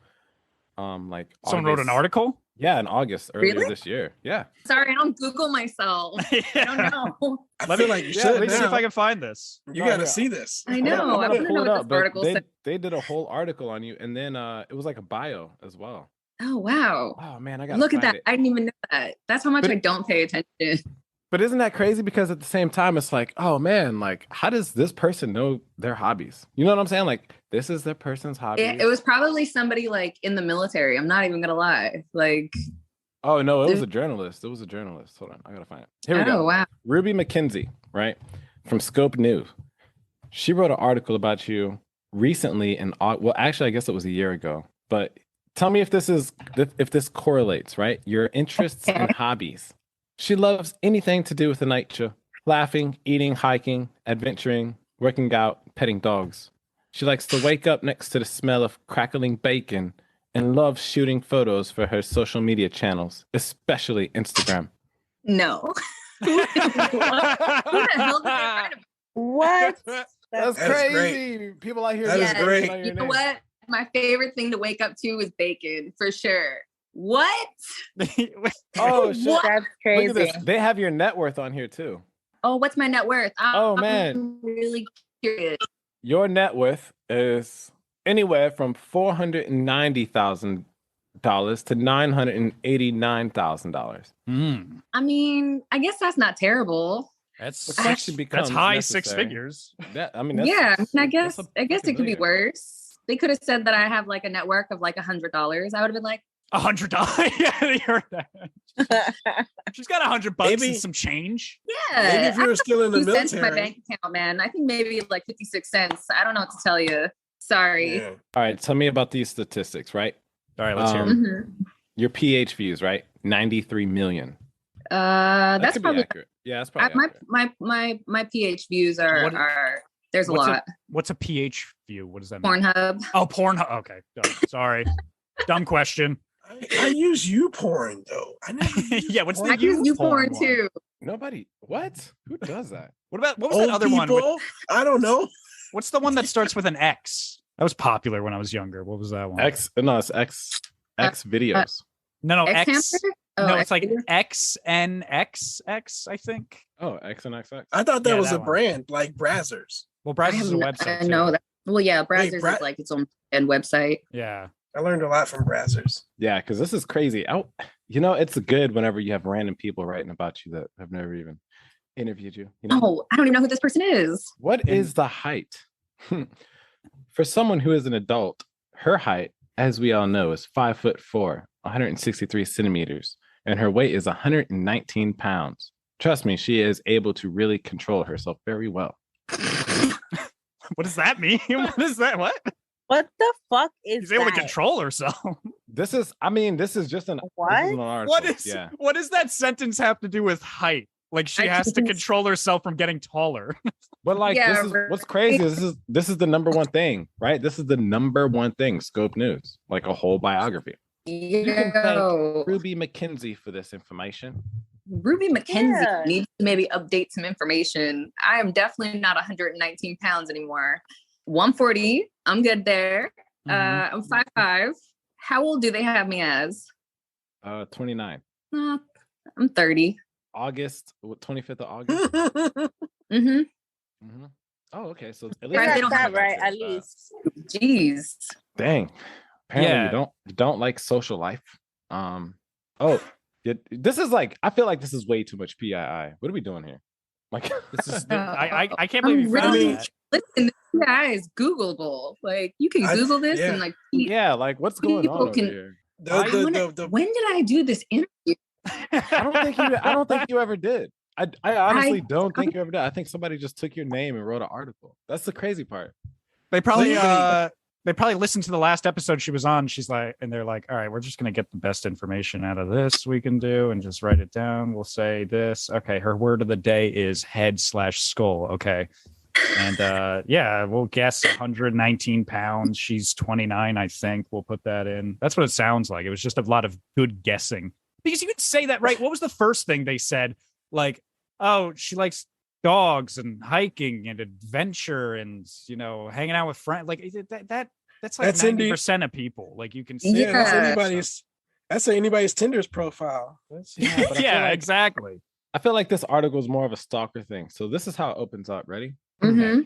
Someone wrote an article? Yeah, in August earlier this year. Yeah. Sorry, I don't Google myself. I don't know. I feel like you should. Let me see if I can find this. You got to see this. I know. I want to know what this article said. They did a whole article on you, and then it was like a bio as well. Oh wow! Oh man, I got look at that. I didn't even know that. That's how much I don't pay attention. But isn't that crazy? Because at the same time, it's like, oh man, like how does this person know their hobbies? You know what I'm saying? Like this is their person's hobby. It was probably somebody like in the military. I'm not even gonna lie. Like, oh no, it was a journalist. It was a journalist. Hold on, I gotta find it. Here we go. Wow. Ruby McKenzie, right, from Scope News. She wrote an article about you recently, well, actually, I guess it was a year ago. But tell me if this correlates, right? Your interests and hobbies. She loves anything to do with the nature, laughing, eating, hiking, adventuring, working out, petting dogs. She likes to wake up next to the smell of crackling bacon and loves shooting photos for her social media channels, especially Instagram. No. Who the hell did they write about? What? That's crazy. People out here. That is great. You know what? My favorite thing to wake up to is bacon, for sure. What? Oh, shit. That's Look crazy. at this. They have your net worth on here too. Oh, what's my net worth? Man. I'm really curious. Your net worth is anywhere from $490,000 to $989,000. I mean, I guess that's not terrible. That's Which actually becomes high six necessary. figures. That's I mean, I guess it could be worse. They could have said that I have like a net worth of like $100. I would have been like, $100. Yeah, they heard that. She's got $100 Maybe- and some change. yeah. Maybe if you were still in the 2 cents in my military. bank account, man. I think maybe like 56 cents. I don't know what to tell you. Sorry. Yeah. All right, tell me about these statistics, right? All right, let's hear it. Mhm. Your PH views, right? 93 million. That's could be probably accurate. Yeah, that's probably accurate. my PH views are there's a lot. What's a PH view? What does that mean? Pornhub. Oh, Pornhub. Okay. Sorry. Dumb question. I use YouPorn though. I never use Yeah, what's porn. I use YouPorn porn one? too. Nobody. What? Who does that? What was Old that other one? people? I don't know. What's the one that starts with an X? That was popular when I was younger. What was that one? It's X videos. No, X X. hamster? Oh, No, it's like X XNXX, I think. Oh, X and XX. I thought that Yeah, was that a one. brand like Brazzers. Well, I Brazzers is a website. too. know that. Well, yeah, Brazzers Bra- is like its own and website. Yeah. I learned a lot from Brazzers. Yeah, because this is crazy. It's good whenever you have random people writing about you that have never even interviewed you. You know? Oh, I don't even know who this person is. What is the height? For someone who is an adult, her height, as we all know, is 5'4", 163 centimeters, and her weight is 119 pounds. Trust me, she is able to really control herself very well. What does that mean? What is that? What? What the fuck is She's able to that? control herself. This is just an What? This is an article. What does that sentence have to do with height? Like she I has to think- control herself from getting taller. But like Yeah, this is right. what's crazy. This is the number one thing, right? This is the number one thing. Scope News, like a whole biography. You can thank Yo, Ruby McKenzie for this information. Ruby McKenzie Yeah. needs to maybe update some information. I am definitely not 119 pounds anymore. 140, I'm good there. Mhm. I'm 5'5". How old do they have me as? 29. I'm 30. August, 25th of August. Mm-hmm. hmm Oh, okay. So at You least Right, got they don't that have right, at uh, least. Jeez. Dang. Apparently Yeah. you don't like social life. This is like, I feel like this is way too much PII. What are we doing here? Like This is I can't believe you I'm found really- that. Listen, this guy is Googleable. Like you can I- Google this yeah. and like yeah, like what's going People on over can- here? when did I do this interview? I don't think you ever did. I honestly don't think you ever did. I think somebody just took your name and wrote an article. That's the crazy part. They probably Legally- they probably listened to the last episode she was on. She's like, and they're like, all right, we're just gonna get the best information out of this we can do and just write it down. We'll say this. Okay, her word of the day is head/skull. Okay. And yeah, we'll guess 119 pounds. She's 29, I think. We'll put that in. That's what it sounds like. It was just a lot of good guessing. Because you could say that, right? What was the first thing they said? Like, oh, she likes dogs and hiking and adventure and hanging out with friends. Like that's like That's 90% of people. Like you can see. Yeah, Yeah. that's anybody's Tinder's profile. That's, but I feel Yeah, like- exactly. I feel like this article is more of a stalker thing. So this is how it opens up. Ready? Mm-hmm.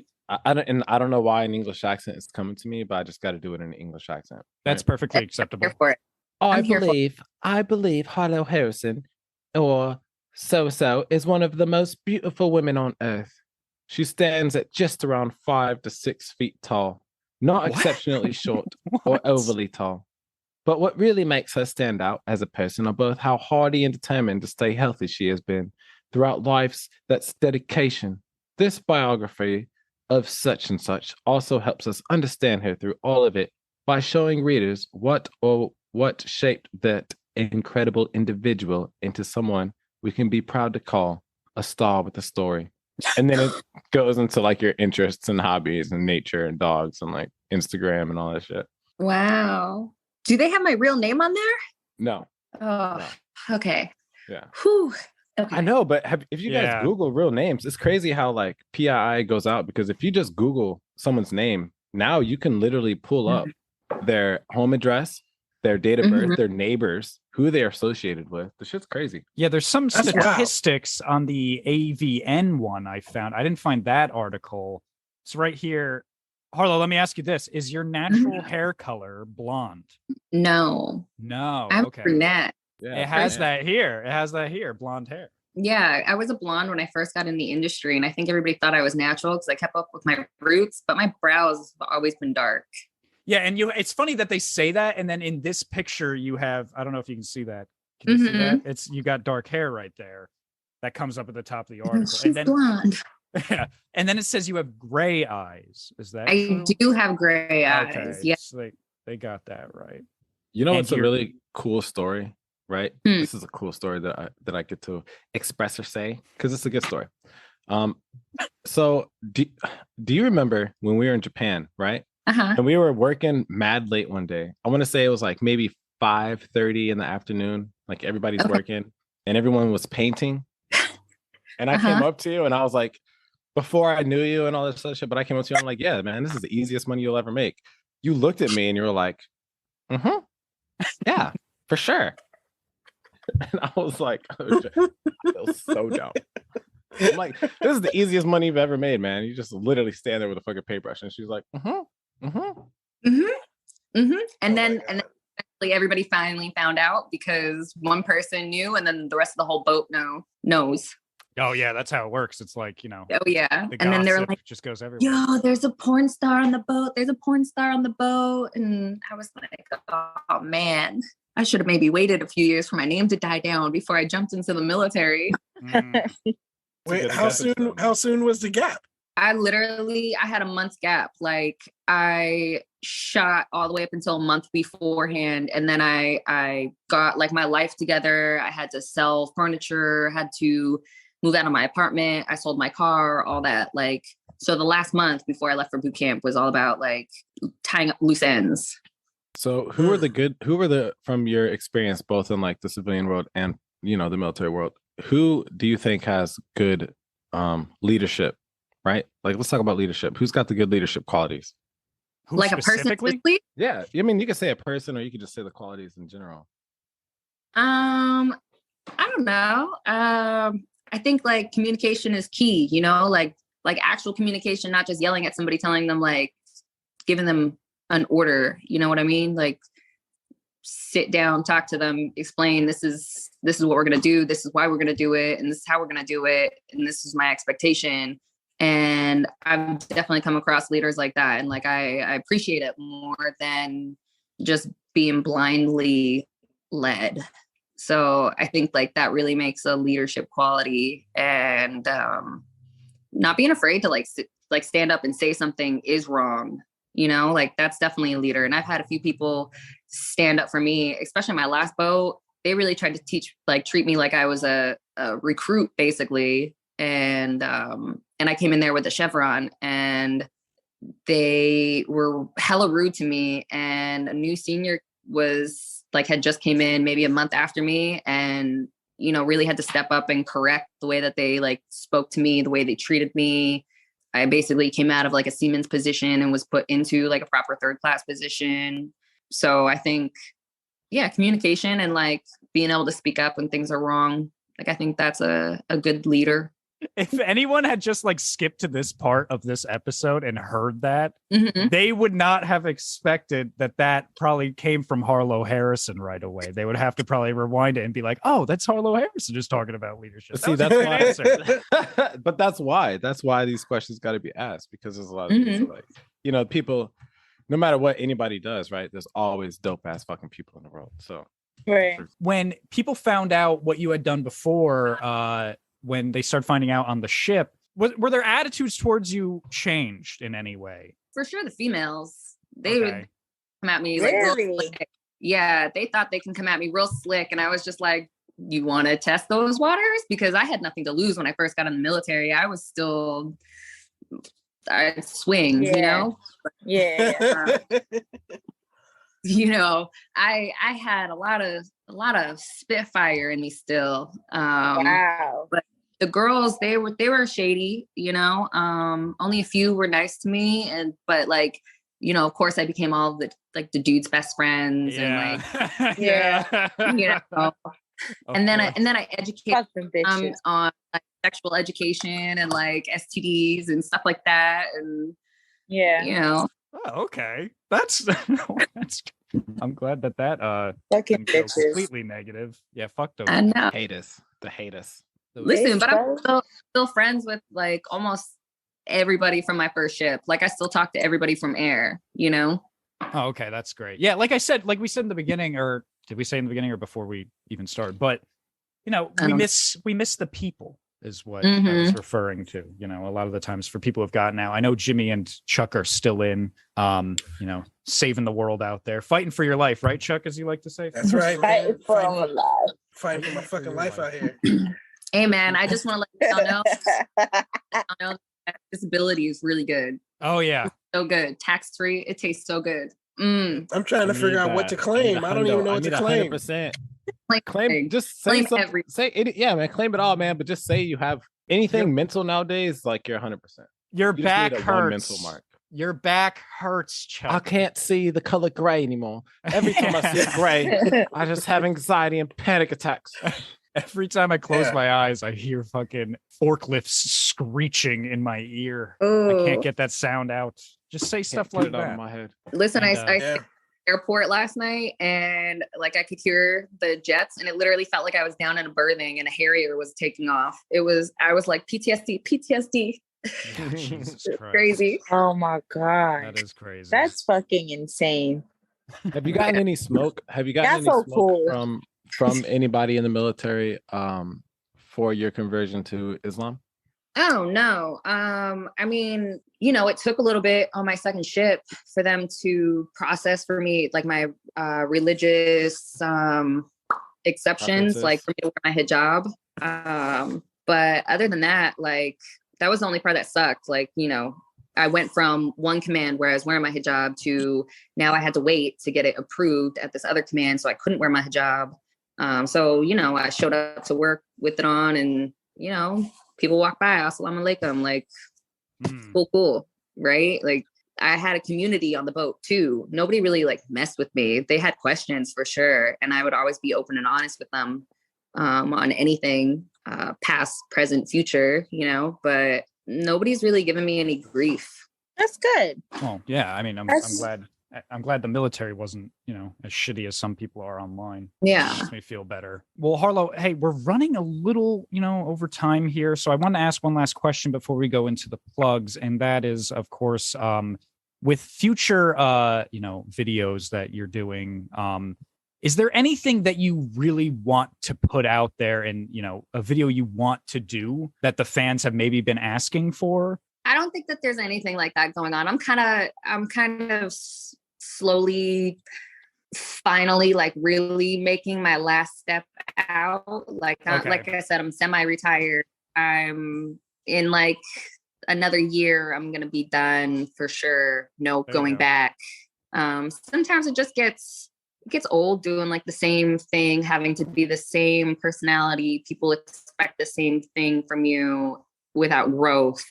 I don't know why an English accent is coming to me, but I just got to do it in an English accent. That's right? perfectly acceptable. Here for it. I'm here for- I believe Harlow Harrison, or so is one of the most beautiful women on earth. She stands at just around 5 to 6 feet tall, not What? exceptionally short or What? overly tall. But what really makes her stand out as a person are both how hardy and determined to stay healthy she has been throughout life's that's dedication. This biography of such and such also helps us understand her through all of it by showing readers what shaped that incredible individual into someone we can be proud to call a star with a story. And then it goes into like your interests and hobbies and nature and dogs and like Instagram and all that shit. Wow. Do they have my real name on there? No. Oh, okay. Yeah. Whew. Okay. I know, but if you guys Yeah. Google real names, it's crazy how like PII goes out, because if you just Google someone's name, now you can literally pull up their home address, their date of birth, their neighbors, who they're associated with. The shit's crazy. Yeah, there's some That's wild. statistics on the AVN one I found. I didn't find that article. It's right here. Harlow, let me ask you this. Is your natural hair color blonde? No. No. I'm Okay. brunette. Yeah, It has that here. It has that here, blonde hair. Yeah, I was a blonde when I first got in the industry, and I think everybody thought I was natural because I kept up with my roots, but my brows have always been dark. Yeah, and it's funny that they say that, and then in this picture you have, I don't know if you can see that. Can you see that? You got dark hair right there. That comes up at the top of the article. She's And then blonde. yeah, and then it says you have gray eyes. Is that I true? do have gray eyes. Okay, Yeah. so they got that right. You know, And it's a you're- really cool story, right? This is a cool story that I get to express or say, because it's a good story. So do you remember when we were in Japan, right? Uh-huh. And we were working mad late one day. I want to say it was like maybe 5:30 in the afternoon. Like everybody's working and everyone was painting. And I came up to you and I was like, before I knew you and all this other shit, but I came up to you, I'm like, yeah, man, this is the easiest money you'll ever make. You looked at me and you were like, yeah, for sure. And I was like, oh, shit. I feel so dumb. I'm like, this is the easiest money you've ever made, man. You just literally stand there with a fucking paintbrush. And she's like, And then eventually everybody finally found out because one person knew, and then the rest of the whole boat knows. Oh yeah, that's how it works. It's like, Oh yeah. the And then they're gossip like, just goes everywhere. yo, there's a porn star on the boat. There's a porn star on the boat. And I was like, oh man, I should have maybe waited a few years for my name to die down before I jumped into the military. Wait, how soon was the gap? I had a month's gap. Like I shot all the way up until a month beforehand. And then I got like my life together. I had to sell furniture, had to move out of my apartment. I sold my car, all that. Like, so the last month before I left for boot camp was all about like tying up loose ends. So who were from your experience, both in like the civilian world and, you know, the military world, who do you think has good leadership, right? Like, let's talk about leadership. Who's got the good leadership qualities? Who Like a person specifically? Yeah. I mean, you could say a person or you could just say the qualities in general. I don't know. I think like communication is key, you know, like actual communication, not just yelling at somebody, telling them like, giving them an order, you know what I mean? Like sit down, talk to them, explain this is what we're going to do. This is why we're going to do it. And this is how we're going to do it. And this is my expectation. And I've definitely come across leaders like that. And like, I appreciate it more than just being blindly led. So I think like that really makes a leadership quality, and not being afraid to like stand up and say something is wrong. You know, like that's definitely a leader. And I've had a few people stand up for me, especially my last boat. They really tried to treat me like I was a recruit basically. And I came in there with a chevron and they were hella rude to me. And a new senior had just came in maybe a month after me, and, you know, really had to step up and correct the way that they like spoke to me, the way they treated me. I basically came out of like a seaman's position and was put into like a proper third class position. So I think, yeah, communication and like being able to speak up when things are wrong. Like, I think that's a good leader. If anyone had just like skipped to this part of this episode and heard that, they would not have expected that probably came from Harlow Harrison right away. They would have to probably rewind it and be like, oh, that's Harlow Harrison just talking about leadership. See, that's why. But that's why these questions got to be asked, because there's a lot of things like, you know, people, no matter what anybody does, right? There's always dope ass fucking people in the world. So right. When people found out what you had done before, when they started finding out on the ship, were their attitudes towards you changed in any way? For sure, the females, they would come at me like Really? real slick. Yeah, they thought they can come at me real slick, and I was just like, you want to test those waters? Because I had nothing to lose when I first got in the military. I'd swing, you know? Yeah. I had a lot of spitfire in me still. Wow. But the girls, they were shady, only a few were nice to me. But like, of course I became all the dude's best friends and like, Yeah. and then I educated them on like sexual education and like STDs and stuff like that. And yeah. Oh, okay. That's I'm glad that fucking didn't go bitches. completely negative. Yeah, fuck those. I know. The haters. Listen, but I'm still friends with like almost everybody from my first ship. Like I still talk to everybody from air, Oh, okay, that's great. Yeah, like we said in the beginning, or did we say in the beginning or before we even started? But we miss the people is what I was referring to. A lot of the times for people who've gotten out. I know Jimmy and Chuck are still in, saving the world out there, fighting for your life, right, Chuck? As you like to say. That's right, man. Fighting for my life. Fighting for my fucking life out here. Hey, man, I just want to let y'all know that disability is really good. Oh yeah, it's so good, tax free. It tastes so good. I'm trying to figure out what to claim. I don't even know what to claim. 100%. Claim, just say something. Say it, yeah, man. Claim it all, man. But just say you have anything mental nowadays. Like you're 100%. Your back hurts. Mental mark. Your back hurts, Chuck. I can't see the color gray anymore. Every time I see gray, I just have anxiety and panic attacks. Every time I close my eyes, I hear fucking forklifts screeching in my ear. I can't get that sound out. Just say stuff like that. In my head. Listen, I airport last night and like I could hear the jets and it literally felt like I was down in a berthing and a Harrier was taking off. I was like PTSD. Yeah, Jesus Christ. Crazy. Oh my God. That is crazy. That's fucking insane. Have you gotten any smoke? Have you gotten any smoke from anybody in the military for your conversion to Islam? Oh no. I mean, it took a little bit on my second ship for them to process for me like my religious exceptions, like for me to wear my hijab. But other than that, like that was the only part that sucked. Like, I went from one command where I was wearing my hijab to now I had to wait to get it approved at this other command, so I couldn't wear my hijab. So, I showed up to work with it on and, people walk by, assalamu alaikum, like, cool, right? Like, I had a community on the boat too. Nobody really like messed with me. They had questions for sure. And I would always be open and honest with them on anything, past, present, future, but nobody's really given me any grief. That's good. Well, yeah. I mean, I'm glad the military wasn't, as shitty as some people are online. Yeah. It makes me feel better. Well, Harlow, hey, we're running a little, over time here. So I want to ask one last question before we go into the plugs. And that is, of course, with future, videos that you're doing, is there anything that you really want to put out there and, a video you want to do that the fans have maybe been asking for? I don't think that there's anything like that going on. I'm kind of slowly, finally, like really making my last step out. Like I said, I'm semi-retired. I'm in like another year. I'm gonna be done for sure. No going back. Sometimes it just gets old doing like the same thing, having to be the same personality. People expect the same thing from you without growth.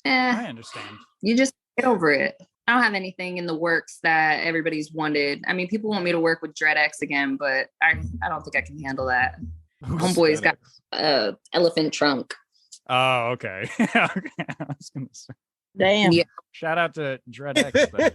I understand. You just get over it. I don't have anything in the works that everybody's wanted. I mean, people want me to work with DreadX again, but I don't think I can handle that. Homeboy's got elephant trunk. Oh, okay. I was gonna say. Damn. Yeah. Shout out to DreadX.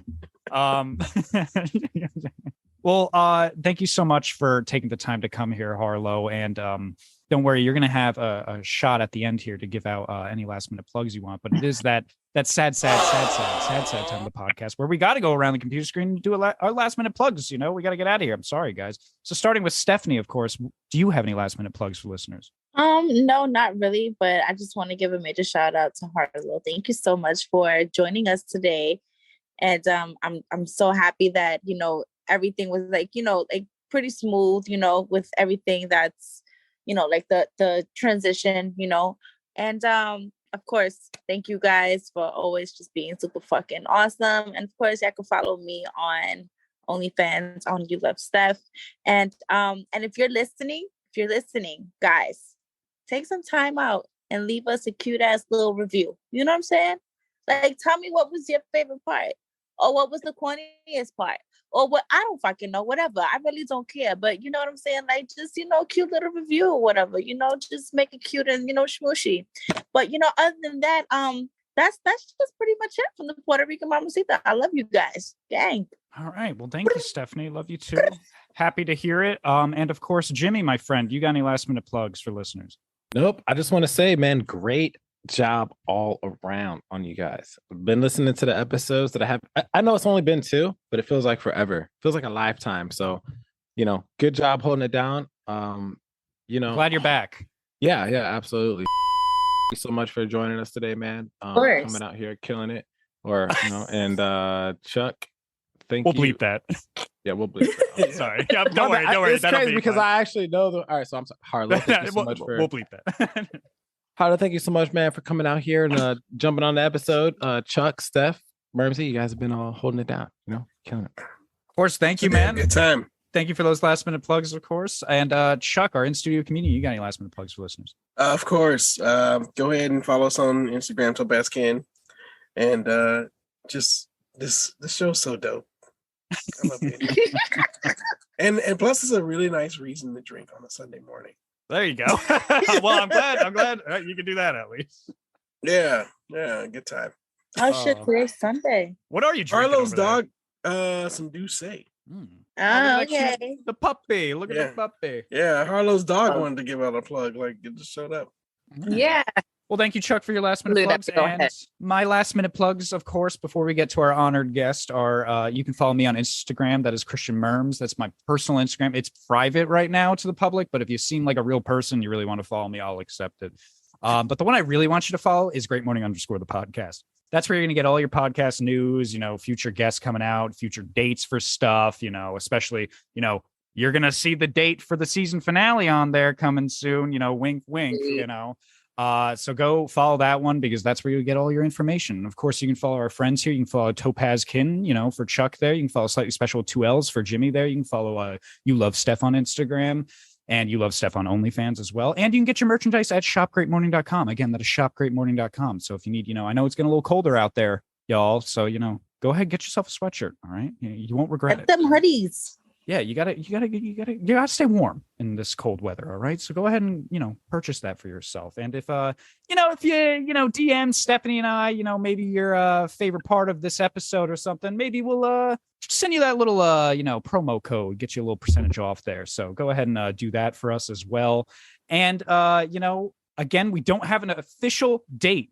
Well, thank you so much for taking the time to come here, Harlow. And don't worry, you're going to have a shot at the end here to give out any last minute plugs you want. But it is that sad time of the podcast where we got to go around the computer screen and do our last minute plugs. We got to get out of here. I'm sorry, guys. So starting with Stephanie, of course, do you have any last minute plugs for listeners? No, not really. But I just want to give a major shout out to Harlow. Thank you so much for joining us today. And I'm so happy that, everything was like pretty smooth, with everything that's, like the transition, and of course, thank you guys for always just being super fucking awesome. And of course, y'all can follow me on OnlyFans on You Love Steph. And if you're listening, guys, take some time out and leave us a cute ass little review. You know what I'm saying? Like, tell me what was your favorite part, or what was the corniest part, or what, I don't fucking know, whatever. I really don't care. But you know what I'm saying? Like, just, cute little review or whatever, just make it cute and, schmooshy. But, other than that, that's just pretty much it from the Puerto Rican Mamacita. I love you guys. Gang. All right. Well, thank you, Stephanie. Love you too. Happy to hear it. And of course, Jimmy, my friend, you got any last minute plugs for listeners? Nope. I just want to say, man, great job all around on you guys. I've been listening to the episodes that I have. I know it's only been 2, but it feels like forever. It feels like a lifetime. So, good job holding it down. Glad you're back. Yeah, absolutely. Thank you so much for joining us today, man. Coming out here, killing it. And Chuck, thank you. We'll bleep that. Yeah, we'll bleep that. Sorry. Yeah, don't worry. It's crazy because I actually know the. All right, so I'm sorry. Harlow, thank you so much for. We'll bleep that. Harlow, thank you so much, man, for coming out here and jumping on the episode. Chuck, Steph, Murmsy, you guys have been all holding it down, killing it. Of course, thank you, man. Good time. Thank you for those last minute plugs, of course. And Chuck, our in-studio community, you got any last minute plugs for listeners? Of course. Go ahead and follow us on Instagram so best can. And just this show's so dope. I love it. and plus it's a really nice reason to drink on a Sunday morning. There you go. Well, I'm glad you can do that at least. Yeah, good time. Oh shit, today's Sunday. What are you drinking? Harlow's dog, some Douce. Oh, okay. The puppy. Look at the puppy. Yeah, Harlow's dog wanted to give out a plug. Like, it just showed up. Yeah. Well, thank you, Chuck, for your last minute plugs. And my last minute plugs, of course, before we get to our honored guest, are you can follow me on Instagram. That is Christian-Murms. That's my personal Instagram. It's private right now to the public, but if you seem like a real person, you really want to follow me, I'll accept it. But the one I really want you to follow is Great Morning _ the podcast. That's where you're going to get all your podcast news, future guests coming out, future dates for stuff, especially, you're going to see the date for the season finale on there coming soon, wink, wink, So go follow that one because that's where you get all your information. And of course, you can follow our friends here. You can follow Topaz Kin, for Chuck there. You can follow Slightly Special with 2 L's for Jimmy there. You can follow You Love Steph on Instagram. And You Love Steph on OnlyFans as well. And you can get your merchandise at shopgreatmorning.com. Again, that is shopgreatmorning.com. So if you need, I know it's getting a little colder out there, y'all. So, go ahead, get yourself a sweatshirt. All right. You won't regret it. Get them hoodies. Yeah, you gotta stay warm in this cold weather. All right. So go ahead and, purchase that for yourself. And if you DM Stephanie and I, maybe your favorite part of this episode or something, maybe we'll send you that little promo code, get you a little percentage off there. So go ahead and do that for us as well. And again, we don't have an official date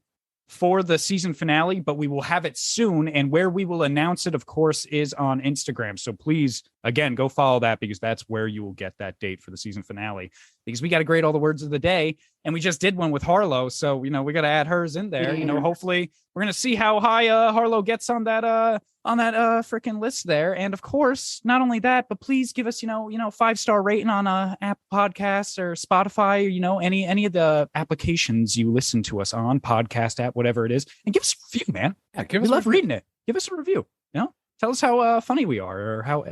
for the season finale, but we will have it soon. And where we will announce it, of course, is on Instagram. So please, again, go follow that because that's where you will get that date for the season finale. Because we got to grade all the words of the day, and we just did one with Harlow, so we got to add hers in there. Hopefully, we're gonna see how high Harlow gets on that freaking list there. And of course, not only that, but please give us 5-star rating on Apple Podcasts or Spotify, or any of the applications you listen to us on, podcast app, whatever it is, and give us a review, man. Yeah, we love reading it. Give us a review. Tell us how funny we are, or how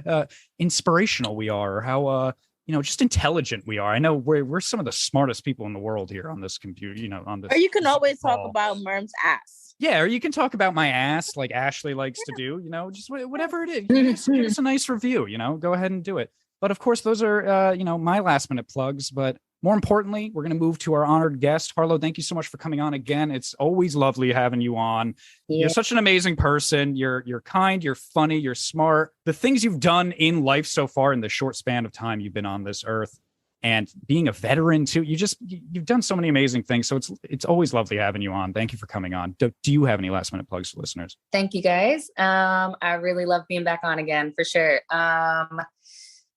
inspirational we are, or how just intelligent we are. I know we're some of the smartest people in the world here on this computer, on this. Or you can always talk about Murm's ass. Yeah, or you can talk about my ass like Ashley likes to do, just whatever it is. Give us a nice review, go ahead and do it. But of course, those are, my last minute plugs. But more importantly, we're going to move to our honored guest. Harlow, thank you so much for coming on again. It's always lovely having you on. Yeah. You're such an amazing person. You're kind, you're funny, you're smart. The things you've done in life so far in the short span of time you've been on this earth, and being a veteran too, you've done so many amazing things. So it's always lovely having you on. Thank you for coming on. Do you have any last minute plugs for listeners? Thank you guys. I really love being back on again for sure.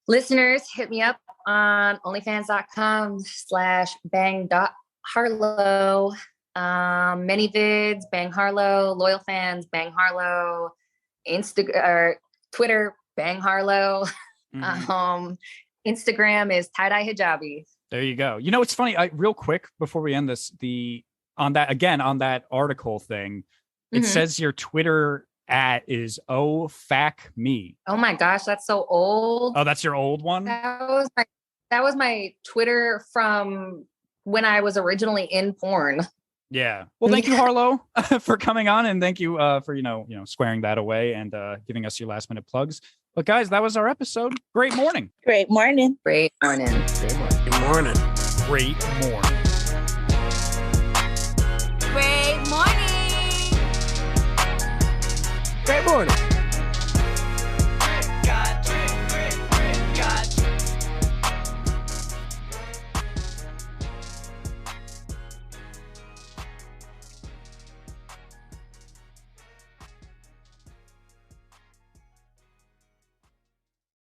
Listeners, hit me up on onlyfans.com/bang.harlow. Many vids, Bang Harlow, loyal fans, Bang Harlow, Twitter, Bang Harlow. Mm-hmm. Instagram is tie-dye hijabi. There you go. It's funny. Real quick before we end this, on that article thing, it says your Twitter at is OFACme. Oh my gosh, that's so old. Oh, that's your old one? That was my Twitter from when I was originally in porn. Yeah. Well, thank you, Harlow, for coming on, and thank you for squaring that away and giving us your last minute plugs. But guys, that was our episode. Great morning. Great morning. Great morning. Good morning. Great morning. Great morning. Great morning.